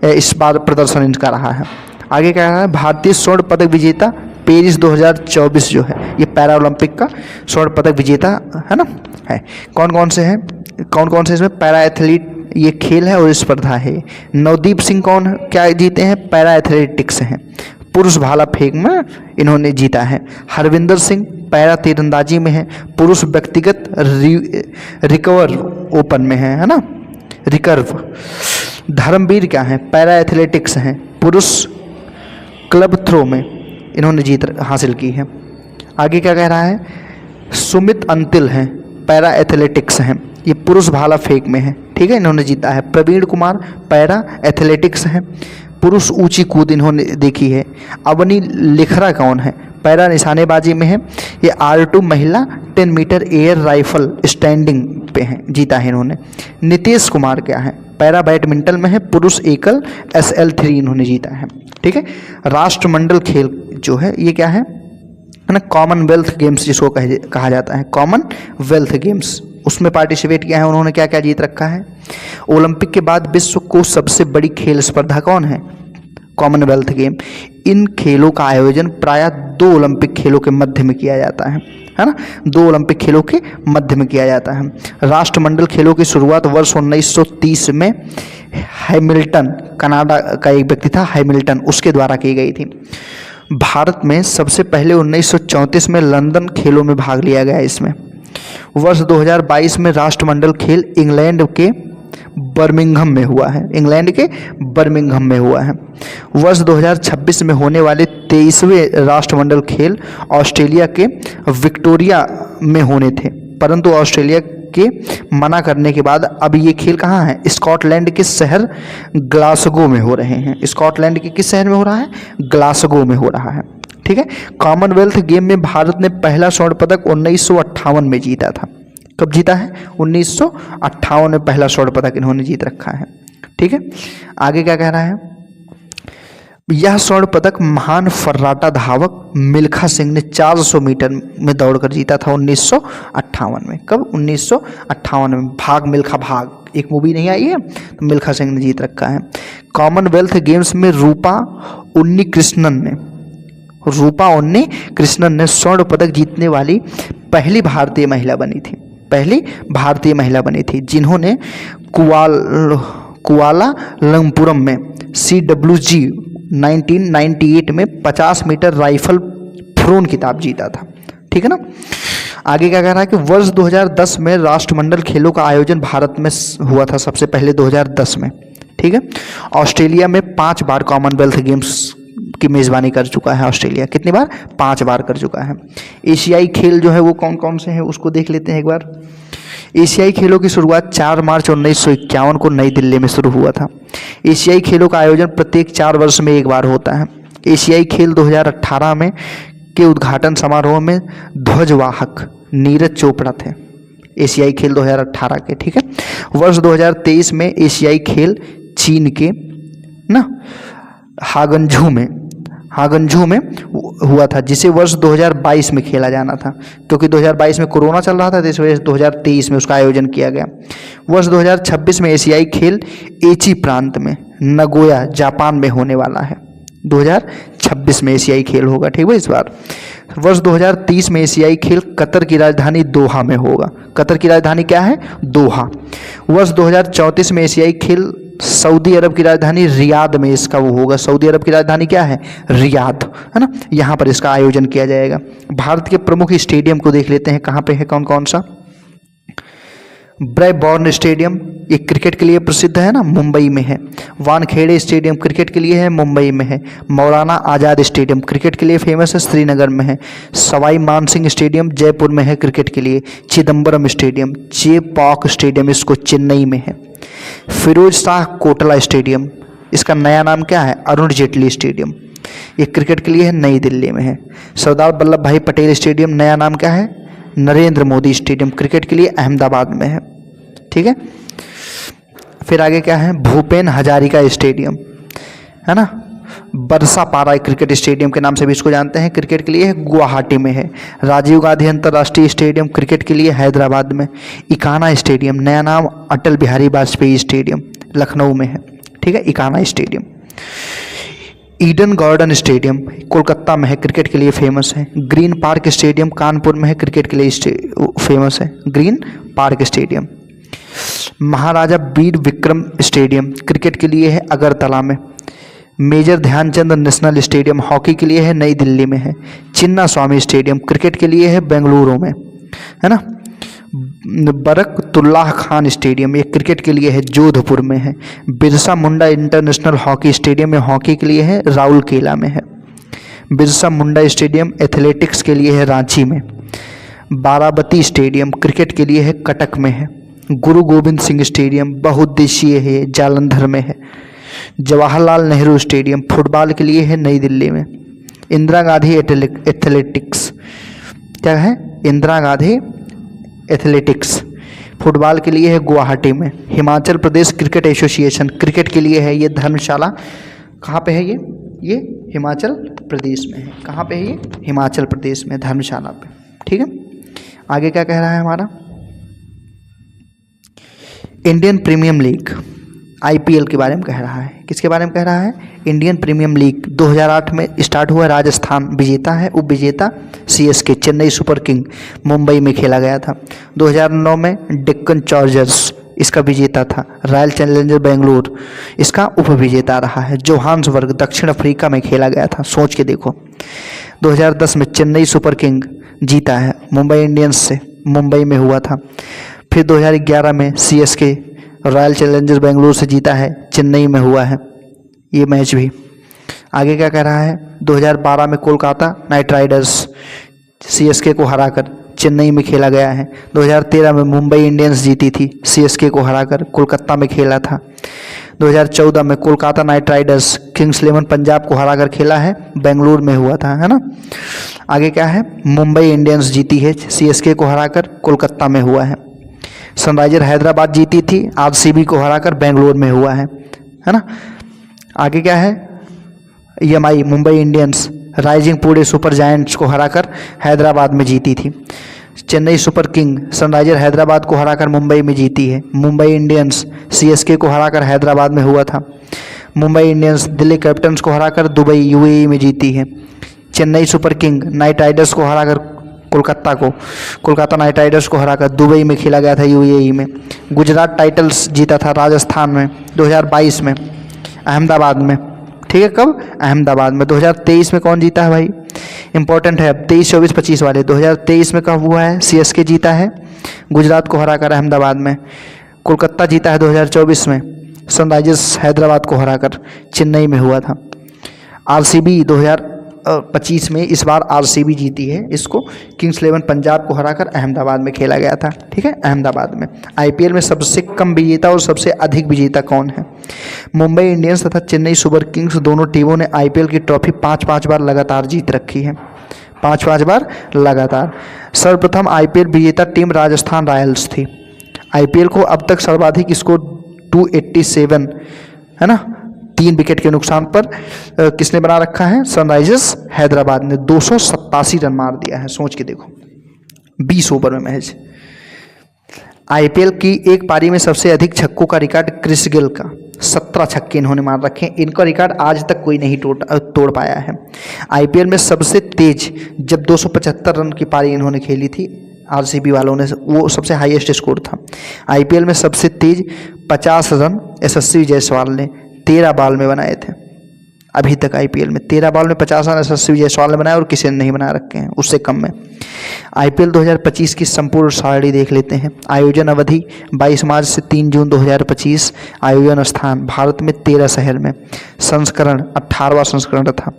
इस बार प्रदर्शन इनका रहा है। आगे क्या है? भारतीय स्वर्ण पदक विजेता पेरिस 2024 जो है, ये पैरा ओलंपिक का स्वर्ण पदक विजेता है ना, है। कौन कौन से हैं? कौन कौन से इसमें पैरा एथलीट ये खेल है और स्पर्धा है? नवदीप सिंह कौन है? क्या जीते हैं? पैरा एथलेटिक्स हैं। पुरुष भाला फेंक में इन्होंने जीता है। हरविंदर सिंह पैरा तीरंदाजी में है, पुरुष व्यक्तिगत रिकवर ओपन में है ना, रिकर्व। धर्मवीर क्या है? पैरा एथलेटिक्स हैं, पुरुष क्लब थ्रो में इन्होंने जीत हासिल की है। आगे क्या कह रहा है? सुमित अंतिल हैं, पैरा एथलेटिक्स हैं, ये पुरुष भाला फेंक में है। ठीक है, इन्होंने जीता है। प्रवीण कुमार पैरा एथलेटिक्स हैं, पुरुष ऊंची कूद इन्होंने देखी है। अवनी लिखरा कौन है? पैरा निशानेबाजी में है, ये R2 महिला 10 मीटर एयर राइफल स्टैंडिंग पे हैं, जीता है इन्होंने। नितेश कुमार क्या है? पैरा बैडमिंटन में है, पुरुष एकल SL3 इन्होंने जीता है। ठीक है, राष्ट्रमंडल खेल जो है ये क्या है ना, कॉमनवेल्थ गेम्स जिसको कहा जाता है, कॉमनवेल्थ गेम्स उसमें पार्टिसिपेट किया है। उन्होंने क्या क्या जीत रखा है। ओलंपिक के बाद विश्व को सबसे बड़ी खेल स्पर्धा कौन है, कॉमनवेल्थ गेम। इन खेलों का आयोजन प्रायः 2 ओलंपिक खेलों के मध्य में किया जाता है ना, 2 ओलंपिक खेलों के मध्य में किया जाता है। राष्ट्रमंडल खेलों की शुरुआत वर्ष 1930 में हैमिल्टन, कनाडा का एक व्यक्ति था हैमिल्टन, उसके द्वारा की गई थी। भारत में सबसे पहले 1934 में लंदन खेलों में भाग लिया गया। इसमें वर्ष 2022 में राष्ट्रमंडल खेल इंग्लैंड के बर्मिंघम में हुआ है, इंग्लैंड के बर्मिंघम में हुआ है। वर्ष 2026 में होने वाले 23वें राष्ट्रमंडल खेल ऑस्ट्रेलिया के विक्टोरिया में होने थे, परंतु ऑस्ट्रेलिया के मना करने के बाद अब ये खेल कहाँ है, स्कॉटलैंड के शहर ग्लासगो में हो रहे हैं। स्कॉटलैंड के किस शहर में हो रहा है, ग्लासगो में हो रहा है। ठीक है। कॉमनवेल्थ गेम में भारत ने पहला स्वर्ण पदक 1958 में जीता था। कब जीता है, 1958 में पहला स्वर्ण पदक इन्होंने जीत रखा है। ठीक है। आगे क्या कह रहा है, यह स्वर्ण पदक महान फर्राटा धावक मिल्खा सिंह ने 400 मीटर में दौड़कर जीता था 1958 में। कब, 1958 में। भाग मिल्खा भाग, एक मूवी नहीं आई है, तो मिल्खा सिंह ने जीत रखा है। कॉमनवेल्थ गेम्स में रूपा उन्नीकृष्णन ने स्वर्ण पदक जीतने वाली पहली भारतीय महिला बनी थी, पहली भारतीय महिला बनी थी, जिन्होंने कुआलालंपुरम में CWG 1998 में 50 मीटर राइफल थ्रोन खिताब जीता था। ठीक है ना। आगे क्या कह रहा है कि वर्ष 2010 में राष्ट्रमंडल खेलों का आयोजन भारत में हुआ था सबसे पहले 2010 में। ठीक है। ऑस्ट्रेलिया में 5 बार कॉमनवेल्थ गेम्स की मेज़बानी कर चुका है ऑस्ट्रेलिया। कितनी बार, 5 बार कर चुका है। एशियाई खेल जो है वो कौन कौन से हैं उसको देख लेते हैं एक बार। एशियाई खेलों की शुरुआत 4 मार्च 1951 को नई दिल्ली में शुरू हुआ था। एशियाई खेलों का आयोजन प्रत्येक 4 वर्ष में एक बार होता है। एशियाई खेल 2018 में के उद्घाटन समारोह में ध्वजवाहक नीरज चोपड़ा थे, एशियाई खेल 2018 के। ठीक है। वर्ष 2023 में एशियाई खेल चीन के हागंझू में हुआ था, जिसे वर्ष 2022 में खेला जाना था, क्योंकि 2022 में कोरोना चल रहा था, तो इस वजह से 2023 में उसका आयोजन किया गया। वर्ष 2026 में एशियाई खेल एची प्रांत में नगोया जापान में होने वाला है। 2026 में एशियाई खेल होगा। ठीक है। इस बार वर्ष 2030 में एशियाई खेल कतर की राजधानी दोहा में होगा। कतर की राजधानी क्या है, दोहा। वर्ष 2034 में एशियाई खेल सऊदी अरब की राजधानी रियाद में इसका वो होगा। सऊदी अरब की राजधानी क्या है, रियाद, है ना, यहाँ पर इसका आयोजन किया जाएगा। भारत के प्रमुख स्टेडियम को देख लेते हैं, कहाँ पे है, कौन कौन सा। ब्रैबॉर्न स्टेडियम, ये क्रिकेट के लिए प्रसिद्ध है ना, मुंबई में है। वानखेड़े स्टेडियम क्रिकेट के लिए है, मुंबई में है। मौलाना आज़ाद स्टेडियम क्रिकेट के लिए फेमस है, श्रीनगर में है। सवाई मानसिंह स्टेडियम जयपुर में है क्रिकेट के लिए। चिदम्बरम स्टेडियम, चेपॉक स्टेडियम, इसको चेन्नई में है। फिरोज शाह कोटला स्टेडियम, इसका नया नाम क्या है, अरुण जेटली स्टेडियम, ये क्रिकेट के लिए है, नई दिल्ली में है। सरदार वल्लभ भाई पटेल स्टेडियम, नया नाम क्या है, नरेंद्र मोदी स्टेडियम, क्रिकेट के लिए अहमदाबाद में है। ठीक है। फिर आगे क्या है, भूपेन हजारिका स्टेडियम, है ना, बरसापारा क्रिकेट स्टेडियम के नाम से भी इसको जानते हैं, क्रिकेट के लिए गुवाहाटी में है। राजीव गांधी अंतर्राष्ट्रीय स्टेडियम क्रिकेट के लिए हैदराबाद में। इकाना स्टेडियम, नया नाम अटल बिहारी वाजपेयी स्टेडियम, लखनऊ में है। ठीक है। Ekana stadium. Eden garden stadium Kolkata में है, क्रिकेट के लिए फेमस है। ग्रीन पार्क स्टेडियम कानपुर में है, क्रिकेट के लिए फेमस है, Green Park Stadium. Maharaja Bir Bikram stadium cricket के लिए है, अगरतला में। Major Dhyan Chand National Stadium hockey के लिए है, नई दिल्ली में है। चिन्ना स्वामी स्टेडियम क्रिकेट के लिए है, बेंगलुरु में, है ना। बरकतुल्लाह खान स्टेडियम, ये क्रिकेट के लिए है, जोधपुर में है। Birsa Munda international hockey stadium में हॉकी के लिए है, राउरकेला में है। बिरसा मुंडा स्टेडियम एथलेटिक्स के लिए है, रांची में। बाराबती स्टेडियम क्रिकेट के लिए है, कटक में है। गुरु गोविंद सिंह स्टेडियम बहुउद्देशीय है, जालंधर में है। जवाहरलाल नेहरू स्टेडियम फुटबॉल के लिए है, नई दिल्ली में। इंदिरा गांधी एथलेटिक्स क्या है, इंदिरा गांधी एथलेटिक्स फुटबॉल के लिए है, गुवाहाटी में। Himachal Pradesh cricket association cricket के लिए है, ये धर्मशाला, कहाँ पे है ये हिमाचल प्रदेश में है। कहाँ पे है ये, हिमाचल प्रदेश में, धर्मशाला पे। ठीक है। आगे क्या कह रहा है हमारा, इंडियन प्रीमियम लीग IPL के बारे में कह रहा है। किसके बारे में कह रहा है? इंडियन प्रीमियम लीग 2008 में स्टार्ट हुआ। राजस्थान विजेता है, उप विजेता CSK Chennai super king Mumbai में खेला गया था। 2009 में डेक्कन चार्जर्स इसका विजेता था। रॉयल चैलेंजर बेंगलोर इसका उप विजेता रहा है। जोहान्सबर्ग दक्षिण अफ्रीका में खेला गया था, सोच के देखो। 2010 में चेन्नई सुपर किंग जीता है मुंबई इंडियंस से, मुंबई में हुआ था। फिर 2011 में CSK रॉयल चैलेंजर बेंगलोर से जीता है, चेन्नई में हुआ है ये मैच भी। आगे क्या कह रहा है? 2012 में कोलकाता नाइट राइडर्स CSK को हराकर चेन्नई में खेला गया है। 2013 में मुंबई इंडियंस जीती थी, CSK को हराकर कोलकाता में खेला था। 2014 में Kolkata night Riders Kings 11 Punjab को हराकर खेला है, बेंगलुरु में हुआ था, है ना। आगे क्या है? मुंबई इंडियंस जीती है CSK को हराकर, कोलकाता में हुआ है। सनराइजर हैदराबाद जीती थी, RCB को हराकर बेंगलुरु में हुआ है ना। आगे क्या है? EMI Mumbai Indians rising Pune super giants को हराकर हैदराबाद में जीती थी। Chennai super king Sunriser Hyderabad को हराकर मुंबई में जीती है। मुंबई इंडियंस CSK को हराकर हैदराबाद में हुआ था। मुंबई इंडियंस दिल्ली कैपिटल्स को हराकर दुबई UAE में जीती है। Chennai super king night Riders को हराकर कोलकाता नाइट राइडर्स को हराकर दुबई में खेला गया था, UAE में। गुजरात टाइटल्स जीता था राजस्थान में 2022 में, अहमदाबाद में, ठीक है। कब? अहमदाबाद में। 2023 में कौन जीता है भाई? इंपॉर्टेंट है, अब 23, 24, 25 वाले। 2023 में कब हुआ है? CSK जीता है गुजरात को हराकर अहमदाबाद में। कोलकाता जीता है 2024 में सनराइजर्स हैदराबाद को हराकर, चेन्नई में हुआ था। RCB 2025 में इस बार RCB जीती है, इसको किंग्स 11 पंजाब को हराकर अहमदाबाद में खेला गया था, ठीक है, अहमदाबाद में। IPL में सबसे कम विजेता और सबसे अधिक विजेता कौन है? मुंबई इंडियंस तथा चेन्नई सुपर किंग्स दोनों टीमों ने IPL की ट्रॉफी 5-5 बार लगातार जीत रखी है, 5-5 बार लगातार। सर्वप्रथम IPL विजेता टीम राजस्थान रॉयल्स थी। IPL को अब तक सर्वाधिक स्कोर 287, है ना, 3 विकेट के नुकसान पर किसने बना रखा है? सनराइजर्स हैदराबाद ने 287 रन मार दिया है, सोच के देखो, 20 ओवर में मैच। IPL की एक पारी में सबसे अधिक छक्कों का रिकॉर्ड क्रिस गेल का, 17 छक्के इन्होंने मार रखे हैं। इनका रिकॉर्ड आज तक कोई नहीं तोड़ पाया है। IPL में सबसे तेज जब 275 रन की पारी इन्होंने खेली थी RCB वालों ने, वो सबसे हाईएस्ट स्कोर था। IPL में सबसे तेज 50 रन यशस्वी जायसवाल ने 13 बॉल में बनाए थे। अभी तक IPL में 13 बॉल में 50 रन यशस्वी जायसवाल ने बनाए और किसी ने नहीं बना रखे हैं उससे कम में। IPL 2025 की संपूर्ण सारणी देख लेते हैं। आयोजन अवधि 22 मार्च से 3 जून 2025। आयोजन स्थान भारत में 13 शहर में। संस्करण 18वां संस्करण था।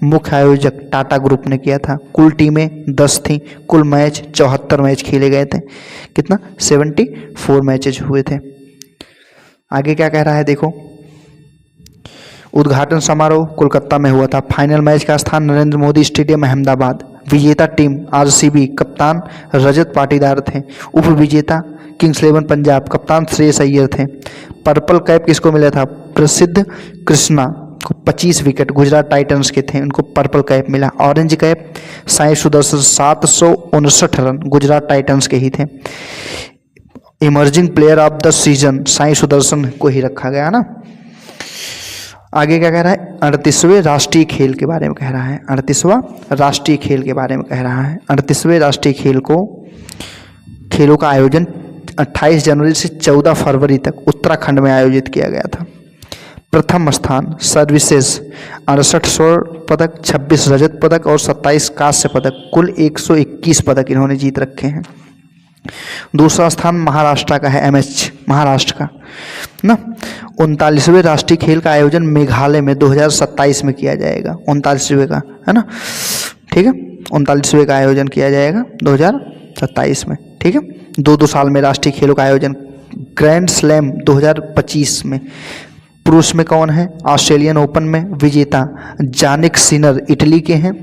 मुख्य आयोजक टाटा ग्रुप ने किया था। कुल टीमें 10 थीं। कुल मैच 74 मैच खेले गए थे। कितना? 74 मैचेज हुए थे। आगे क्या कह रहा है देखो। उद्घाटन समारोह कोलकाता में हुआ था। फाइनल मैच का स्थान नरेंद्र मोदी स्टेडियम अहमदाबाद। विजेता टीम RCB, कप्तान रजत पाटीदार थे। उप विजेता किंग्स 11 पंजाब, कप्तान श्रेयस अय्यर थे। पर्पल कैप किसको मिला था? प्रसिद्ध कृष्णा को 25 विकेट गुजरात टाइटंस के थे, उनको पर्पल कैप मिला। Orange cap Sai Sudarshan 759 run Gujarat Titans के ही थे। Emerging player of the season Sai Sudarshan को ही रखा गया ना। आगे क्या कह रहा है? 38वें राष्ट्रीय खेल के बारे में कह रहा है। 38वां राष्ट्रीय खेल के बारे में कह रहा है। 38वें राष्ट्रीय खेलों का आयोजन 28 जनवरी से 14 फरवरी तक उत्तराखंड में आयोजित किया गया था। प्रथम स्थान सर्विसेज 68 स्वर्ण पदक, 26 रजत पदक और 27 कांस्य पदक, कुल 121 पदक इन्होंने जीत रखे हैं। दूसरा स्थान महाराष्ट्र का है, MH महाराष्ट्र का ना। 39वें राष्ट्रीय खेल का आयोजन मेघालय में 2027 में किया जाएगा। 39वें का है ना, ठीक है। 39वें का आयोजन किया जाएगा 2027 में, ठीक है। 2-2 साल में राष्ट्रीय खेलों का आयोजन। ग्रैंड स्लैम 2025 में पुरुष में कौन है? ऑस्ट्रेलियन ओपन में विजेता जानिक सिनर इटली के हैं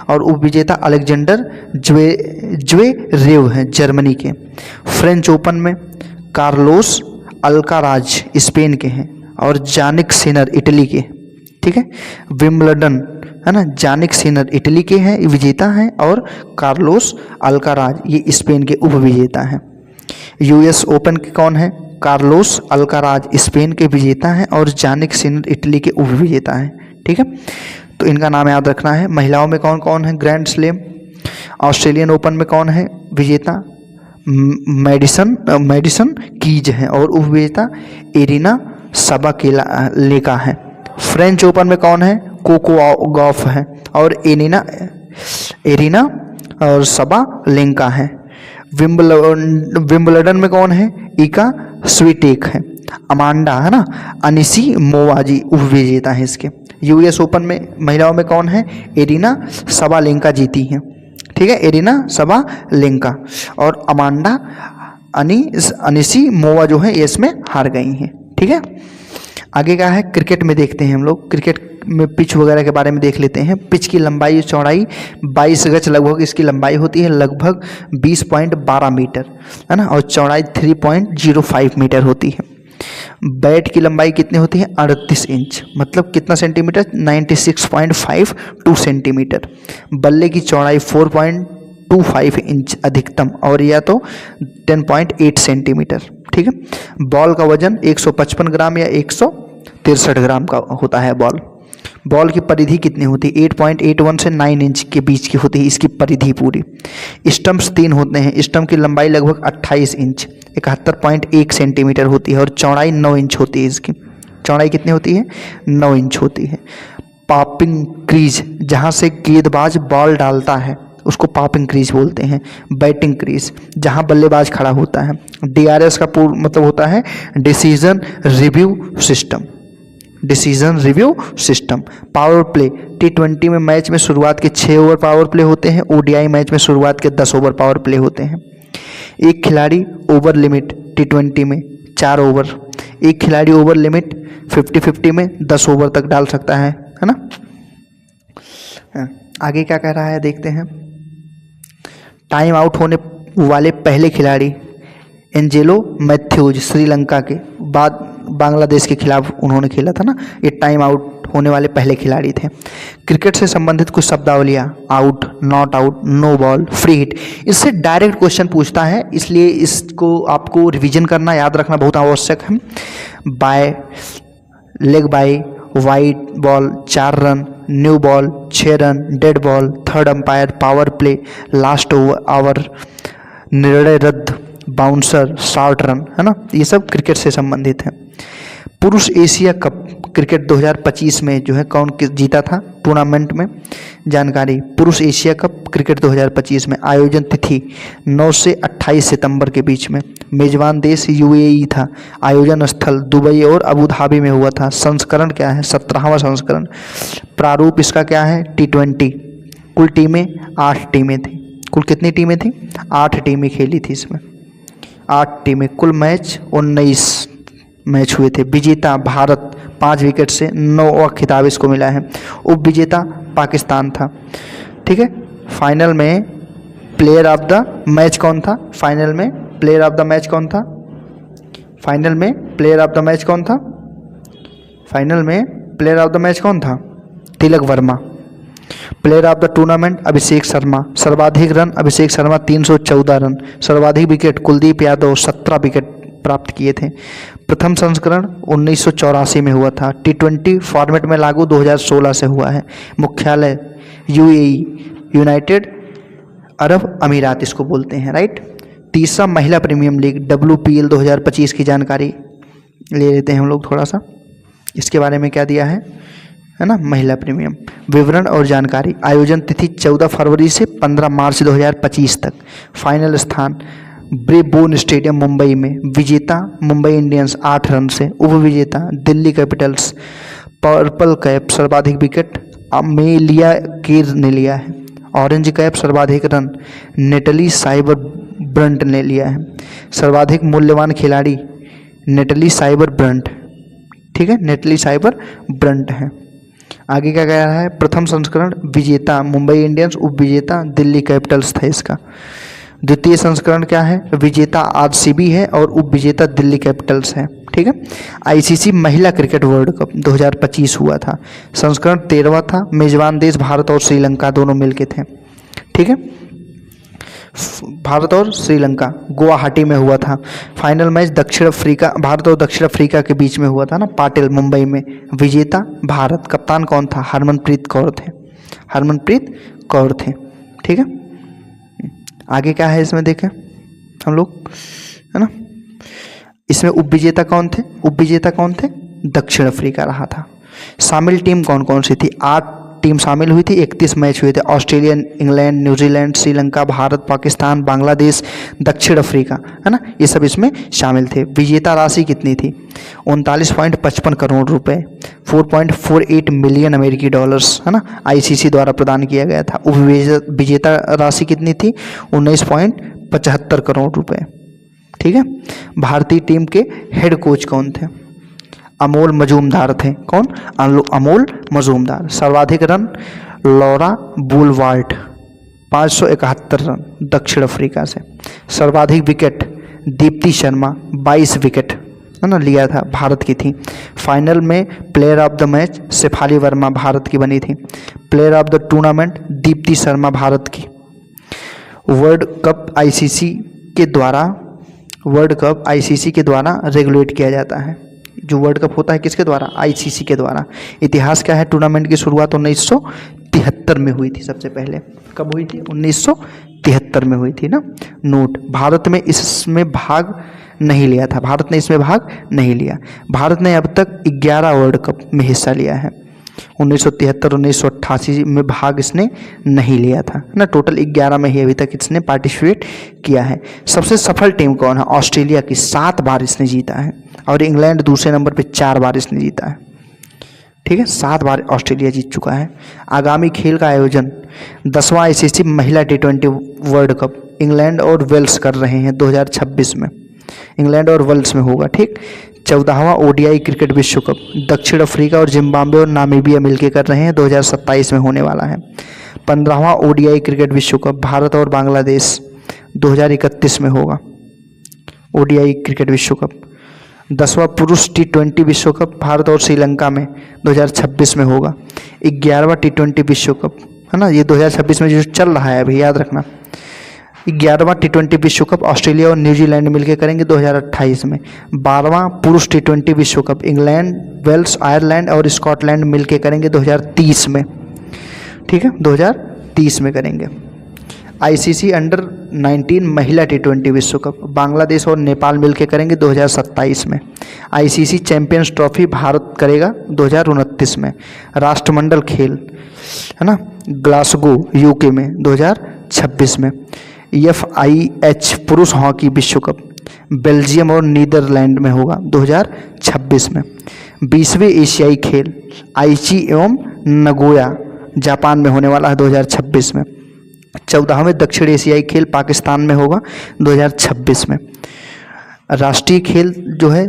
और उप विजेता अलेक्जेंडर ज्वेरेव हैं जर्मनी के। फ्रेंच ओपन में कार्लोस अल्काराज स्पेन के हैं और जानिक सिनर इटली के, ठीक है। विम्बलडन है ना, जानिक सिनर इटली के हैं विजेता हैं और कार्लोस अल्काराज ये स्पेन के उप विजेता हैं। US ओपन के कौन है? कार्लोस अल्काराज स्पेन के विजेता हैं और जानिक सिनर इटली के उप विजेता हैं। ठीक है, तो इनका नाम याद रखना है। महिलाओं में कौन कौन है? ग्रैंड स्लैम ऑस्ट्रेलियन ओपन में कौन है विजेता? मेडिसन कीज है और उप विजेता एरिना सबालेंका है। फ्रेंच ओपन में कौन है? कोको गॉफ है और एरिना और सबालेंका है। विंबलडन में कौन है? इका स्वीटेक है। अमांडा है ना, अनिसिमोवा जी उप विजेता है इसके। यूएस ओपन में महिलाओं में कौन है? एरिना सबालेंका जीती हैं। ठीक है, एरिना सबालेंका और अमांडा अनिसिमोवा जो है इसमें हार गई हैं। ठीक है, आगे क्या है? क्रिकेट में देखते हैं हम लोग। क्रिकेट में पिच वगैरह के बारे में देख लेते हैं। पिच की लंबाई चौड़ाई 22 गज लगभग इसकी लंबाई होती है, लगभग 20.12 मीटर है ना, और चौड़ाई 3.05 मीटर होती है। बैट की लंबाई कितनी होती है? 38 इंच, मतलब कितना सेंटीमीटर? 96.52 सेंटीमीटर। बल्ले की चौड़ाई 4.25 इंच अधिकतम और या तो 10.8 सेंटीमीटर। ठीक है, बॉल का वजन 155 ग्राम या 163 ग्राम का होता है बॉल। बॉल की परिधि कितनी होती है? 8.81 से 9 इंच के बीच की होती है इसकी परिधि पूरी। स्टंप्स 3 होते हैं। स्टंप की लंबाई लगभग 28 इंच 71.1 सेंटीमीटर होती है और चौड़ाई 9 इंच होती है इसकी। चौड़ाई कितनी होती है? 9 इंच होती है। पॉपिंग क्रीज, जहाँ से गेंदबाज बॉल डालता है उसको पॉपिंग क्रीज बोलते हैं। बैटिंग क्रीज, जहाँ बल्लेबाज खड़ा होता है। DRS का पूर्ण मतलब होता है decision review system. Decision review system. Power play, T20 में मैच में शुरुआत के 6 ओवर पावर प्ले होते हैं। ODI मैच में शुरुआत के 10 ओवर पावर प्ले होते हैं। एक खिलाड़ी ओवर लिमिट T20 में 4 ओवर। एक खिलाड़ी ओवर लिमिट 50-50 में 10 ओवर तक डाल सकता है ना। आगे क्या कह रहा है देखते हैं। टाइम आउट होने वाले पहले खिलाड़ी एंजेलो मैथ्यूज, श्रीलंका के बाद बांग्लादेश के खिलाफ उन्होंने खेला था ना। ये टाइम आउट होने वाले पहले खिलाड़ी थे। क्रिकेट से संबंधित कुछ शब्दावलियाँ: out, not out, no ball, free hit. इससे डायरेक्ट क्वेश्चन पूछता है, इसलिए इसको आपको रिवीजन करना, याद रखना बहुत आवश्यक है। Bye, leg bye, wide ball 4 run, new ball 6 run, dead ball, third umpire, power play, last over, निर्णय रद्द, बाउंसर, शॉर्ट रन, है ना। ये सब क्रिकेट से संबंधित है। पुरुष एशिया कप क्रिकेट 2025 में जो है कौन जीता था टूर्नामेंट में? जानकारी: पुरुष एशिया कप क्रिकेट 2025 में आयोजन तिथि 9 से 28 सितंबर के बीच में। मेजबान देश UAE था। आयोजन स्थल दुबई और अबू धाबी में हुआ था। संस्करण क्या है? 17वां संस्करण। प्रारूप इसका क्या है? T20। कुल टीमें 8 टीमें थी। कुल कितनी टीमें थी? 8 टीमें खेली थी इसमें, 8 टीमें। कुल मैच 19 मैच हुए थे। विजेता भारत 5 विकेट से 9वां खिताब इसको मिला है। उप विजेता पाकिस्तान था। ठीक है, फाइनल में प्लेयर ऑफ द मैच कौन था? फाइनल में प्लेयर ऑफ द मैच कौन था? फाइनल में प्लेयर ऑफ द मैच कौन था? फाइनल में प्लेयर ऑफ द मैच कौन था? Tilak Varma. Player of the tournament Abhishek Sharma. सर्वाधिक रन अभिषेक शर्मा 314 रन। सर्वाधिक विकेट कुलदीप यादव 17 विकेट प्राप्त किए थे। प्रथम संस्करण 1984 में हुआ था। T20 फॉर्मेट में लागू 2016 से हुआ है। मुख्यालय UAE, यूनाइटेड अरब अमीरात इसको बोलते हैं, राइट। तीसरा महिला प्रीमियम लीग WPL 2025 की जानकारी ले लेते हैं हम लोग थोड़ा सा। इसके बारे में क्या दिया है ना, महिला प्रीमियम विवरण और जानकारी। आयोजन तिथि 14 फरवरी से 15 मार्च 2025 तक। फाइनल स्थान ब्रेबोर्न स्टेडियम मुंबई में। विजेता मुंबई इंडियंस 8 रन से। उप विजेता दिल्ली कैपिटल्स। पर्पल कैप सर्वाधिक विकेट अमेलिया कीर ने लिया है। ऑरेंज कैप सर्वाधिक रन नेटली साइबर ब्रंट ने लिया है। सर्वाधिक मूल्यवान खिलाड़ी नेटली साइबर ब्रंट, ठीक है, नेटली साइबर ब्रंट है। आगे क्या कह रहा है? प्रथम संस्करण विजेता मुंबई इंडियंस, उप विजेता दिल्ली कैपिटल्स था इसका। द्वितीय संस्करण क्या है? विजेता RCB है और उप विजेता दिल्ली कैपिटल्स है। ठीक है। ICC महिला क्रिकेट वर्ल्ड कप 2025 हुआ था। संस्करण 13वां था। मेजबान देश भारत और श्रीलंका दोनों मिलके थे। ठीक है। भारत और श्रीलंका गुवाहाटी में हुआ था। फाइनल मैच दक्षिण अफ्रीका, भारत और दक्षिण अफ्रीका के बीच में हुआ था ना, पाटिल मुंबई में। विजेता भारत। कप्तान कौन था? हरमनप्रीत कौर थे, हरमनप्रीत कौर थे। ठीक है, आगे क्या है इसमें देखें हम लोग, है ना। इसमें उपविजेता कौन थे? उपविजेता कौन थे? दक्षिण अफ्रीका रहा था। शामिल टीम कौन कौन सी थी? 8 टीम शामिल हुई थी। 31 मैच हुए थे। Australia, England, New Zealand, Sri Lanka, Bharat, Pakistan, Bangladesh, दक्षिण अफ्रीका, है ना, ये सब इसमें शामिल थे। विजेता राशि कितनी थी? 39.55 करोड़ रुपए, 4.48 मिलियन अमेरिकी डॉलर्स, है ना, आईसीसी द्वारा प्रदान किया गया था। विजेता राशि कितनी थी? 19.75 करोड़ रुपए। ठीक है। भारतीय टीम के हेड कोच कौन थे? अमोल मजूमदार थे। कौन? अमोल मजूमदार। सर्वाधिक रन लॉरा बुलवार्ट 571 रन दक्षिण अफ्रीका से। सर्वाधिक विकेट दीप्ति शर्मा 22 विकेट, है ना, लिया था, भारत की थी। फाइनल में player of the match Shefali Verma Bharat की बनी थी। Player of the tournament Deepti Sharma Bharat की। वर्ल्ड कप आईसीसी के द्वारा रेगुलेट किया जाता है। जो वर्ल्ड कप होता है किसके द्वारा? आईसीसी के द्वारा। इतिहास क्या है? टूर्नामेंट की शुरुआत 1973 में हुई थी। सबसे पहले कब हुई थी? 1973 में हुई थी ना। नोट, भारत में इसमें भाग नहीं लिया था। भारत ने इसमें भाग नहीं लिया। भारत ने अब तक 11 वर्ल्ड कप में हिस्सा लिया है। 1973, 1988 में भाग इसने नहीं लिया था ना। टोटल 11 में ही अभी तक इसने पार्टिसिपेट किया है। सबसे सफल टीम कौन है? ऑस्ट्रेलिया की। 7 बार इसने जीता है। और इंग्लैंड दूसरे नंबर पे 4 बार इसने जीता है। ठीक है, 7 बार ऑस्ट्रेलिया जीत चुका है। आगामी खेल का आयोजन 10वां आईसीसी महिला T20 वर्ल्ड कप इंग्लैंड और वेल्स कर रहे हैं 2026 में। इंग्लैंड और वेल्स में होगा। ठीक। 14वां ओडीआई क्रिकेट विश्व कप दक्षिण अफ्रीका और जिम्बाब्वे और नामीबिया मिलकर कर रहे हैं, 2027 में होने वाला है। 15वां ओडीआई क्रिकेट विश्व कप भारत और बांग्लादेश 2031 में होगा। ओडीआई क्रिकेट विश्व कप। 10वां पुरुष T20 विश्व कप भारत और श्रीलंका में 2026 में होगा। 11वां T20 विश्व कप, है ना, ये 2026 में जो चल रहा है अभी, याद रखना। 11वां T20 विश्व कप ऑस्ट्रेलिया और न्यूजीलैंड मिलकर करेंगे 2028 में। 12वां पुरुष T20 विश्व कप इंग्लैंड, वेल्स, आयरलैंड और स्कॉटलैंड मिलकर करेंगे 2030 में। ठीक है, 2030 में करेंगे। आईसीसी अंडर 19 महिला T20 विश्व कप बांग्लादेश और नेपाल मिलकर करेंगे 2027 में। आईसीसी चैंपियंस ट्रॉफी भारत करेगा 2029 में। राष्ट्रमंडल खेल, है ना, ग्लासगो यूके में 2026 में। FIH पुरुष हॉकी विश्व कप बेल्जियम और नीदरलैंड में होगा 2026 में। 20वें एशियाई खेल आईची एवं नगोया जापान में होने वाला है 2026 में। 14वें दक्षिण एशियाई खेल पाकिस्तान में होगा 2026 में। राष्ट्रीय खेल जो है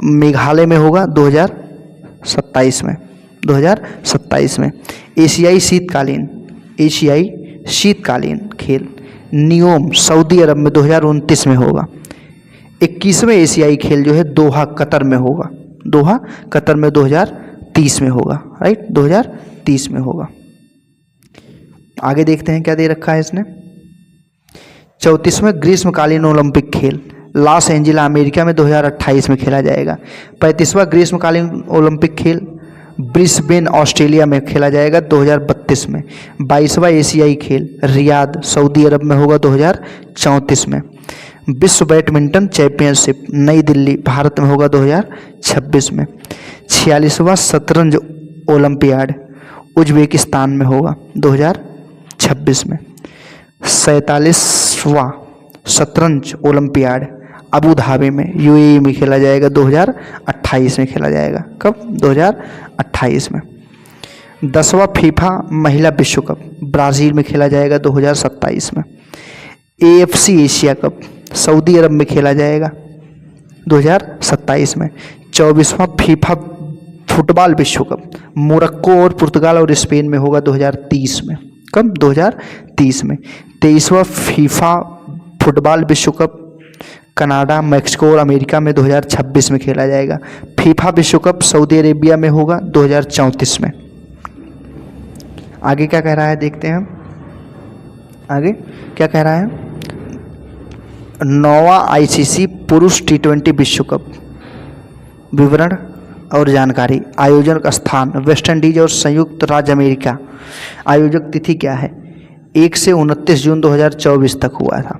मेघालय में होगा 2027 में। एशियाई शीतकालीन खेल नियोम सऊदी अरब में 2029 में होगा। 21वें एशियाई खेल जो है दोहा कतर में होगा। दोहा कतर में 2030 में होगा। राइट, 2030 में होगा। आगे देखते हैं क्या दे रखा है इसने। 34वें ग्रीष्मकालीन ओलंपिक खेल लॉस एंजिला अमेरिका में 2028 में खेला जाएगा। 35वां ग्रीष्मकालीन ओलंपिक खेल ब्रिस्बेन ऑस्ट्रेलिया में खेला जाएगा 2032 में। 22वां एशियाई खेल रियाद सऊदी अरब में होगा 2034 में। विश्व बैडमिंटन चैंपियनशिप नई दिल्ली भारत में होगा 2026 में। 46वां शतरंज ओलंपियाड उज्बेकिस्तान में होगा 2026 में। 47वां शतरंज ओलंपियाड अबू धाबी में यूएई में खेला जाएगा 2028 में खेला जाएगा। कब? 2028 में। 10वां फीफा महिला विश्व कप ब्राज़ील में खेला जाएगा 2027 में। AFC एशिया कप सऊदी अरब में खेला जाएगा 2027 में। 24वां फीफा फुटबॉल विश्व कप मोरक्को और पुर्तगाल और स्पेन में होगा 2030 में। कब? 2030 में। 23वां फीफा फुटबॉल विश्व कप कनाडा, मैक्सिको और अमेरिका में 2026 में खेला जाएगा। फीफा विश्व कप सऊदी अरेबिया में होगा 2034 में। आगे क्या कह रहा है देखते हैं हम। आगे क्या कह रहा है, 9वां ICC पुरुष T20 विश्व कप, विवरण और जानकारी। आयोजन का स्थान वेस्ट इंडीज और संयुक्त राज्य अमेरिका। आयोजक तिथि क्या है, 1 से 29 जून 2024 तक हुआ था।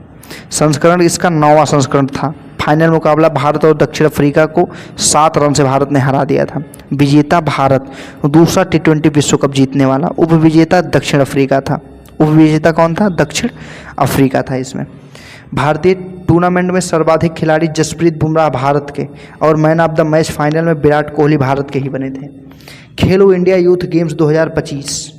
संस्करण इसका 9वां संस्करण था। फाइनल मुकाबला भारत और दक्षिण अफ्रीका को 7 रन से भारत ने हरा दिया था। विजेता भारत, दूसरा T20 विश्व कप जीतने वाला। उपविजेता दक्षिण अफ्रीका था। उपविजेता कौन था, दक्षिण अफ्रीका था इसमें। भारतीय टूर्नामेंट में सर्वाधिक खिलाड़ी जसप्रीत बुमराह भारत के, और man of the match final में विराट कोहली भारत के ही बने थे। खेलो इंडिया यूथ गेम्स 2025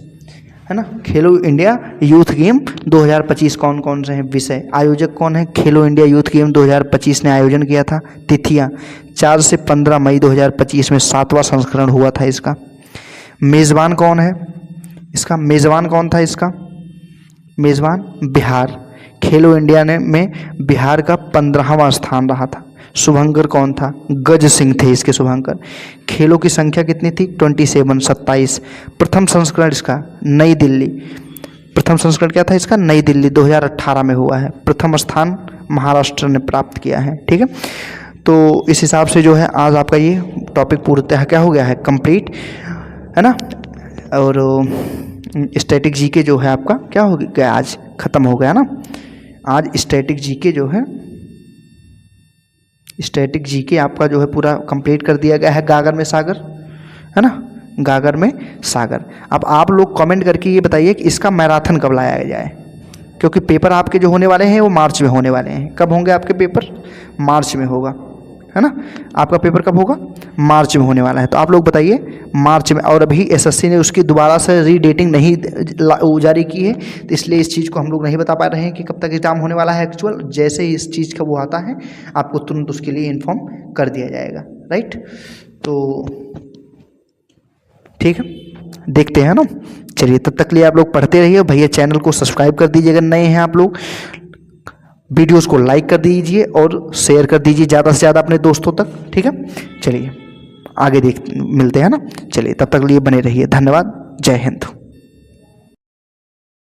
है ना, खेलो इंडिया यूथ गेम 2025 कौन कौन से हैं विषय, आयोजक कौन है, खेलो इंडिया यूथ गेम 2025 ने आयोजन किया था। तिथियां 4 से 15 मई 2025 में 7वां संस्करण हुआ था इसका। मेज़बान कौन है इसका, मेज़बान कौन था इसका, मेज़बान बिहार। खेलो इंडिया में बिहार का 15वां स्थान रहा था। शुभंकर कौन था, गज सिंह थे इसके शुभंकर। खेलों की संख्या कितनी थी, 27। प्रथम संस्करण इसका नई दिल्ली, प्रथम संस्करण क्या था इसका, नई दिल्ली 2018 में हुआ है। प्रथम स्थान महाराष्ट्र ने प्राप्त किया है। ठीक है, तो इस हिसाब से जो है आज आपका ये टॉपिक पूर्णतः क्या हो गया है, कंप्लीट है ना। और स्टैटिक जीके जो है आपका क्या हो गया, आज ख़त्म हो गया ना। आज स्टैटिक जीके जो है, स्टैटिक जीके आपका जो है पूरा कंप्लीट कर दिया गया है। गागर में सागर है ना, गागर में सागर। अब आप लोग कमेंट करके ये बताइए कि इसका मैराथन कब लाया जाए, क्योंकि पेपर आपके जो होने वाले हैं वो मार्च में होने वाले हैं। कब होंगे आपके पेपर, मार्च में होगा है ना, आपका पेपर कब होगा, मार्च में होने वाला है। तो आप लोग बताइए मार्च में, और अभी एसएससी ने उसकी दोबारा से रीडेटिंग नहीं जारी की है, तो इसलिए इस चीज़ को हम लोग नहीं बता पा रहे हैं कि कब तक एग्जाम होने वाला है एक्चुअल। जैसे ही इस चीज़ का वो आता है आपको तुरंत उसके लिए इन्फॉर्म कर दिया जाएगा। राइट, तो ठीक है, देखते हैं ना। चलिए, तब तक लिए आप लोग पढ़ते रहिए। भैया चैनल को सब्सक्राइब कर दीजिए अगर नए हैं आप लोग। वीडियोस को लाइक कर दीजिए और शेयर कर दीजिए ज़्यादा से ज़्यादा अपने दोस्तों तक। ठीक है, चलिए आगे मिलते हैं ना। चलिए, तब तक लिए बने रहिए। धन्यवाद, जय हिंद।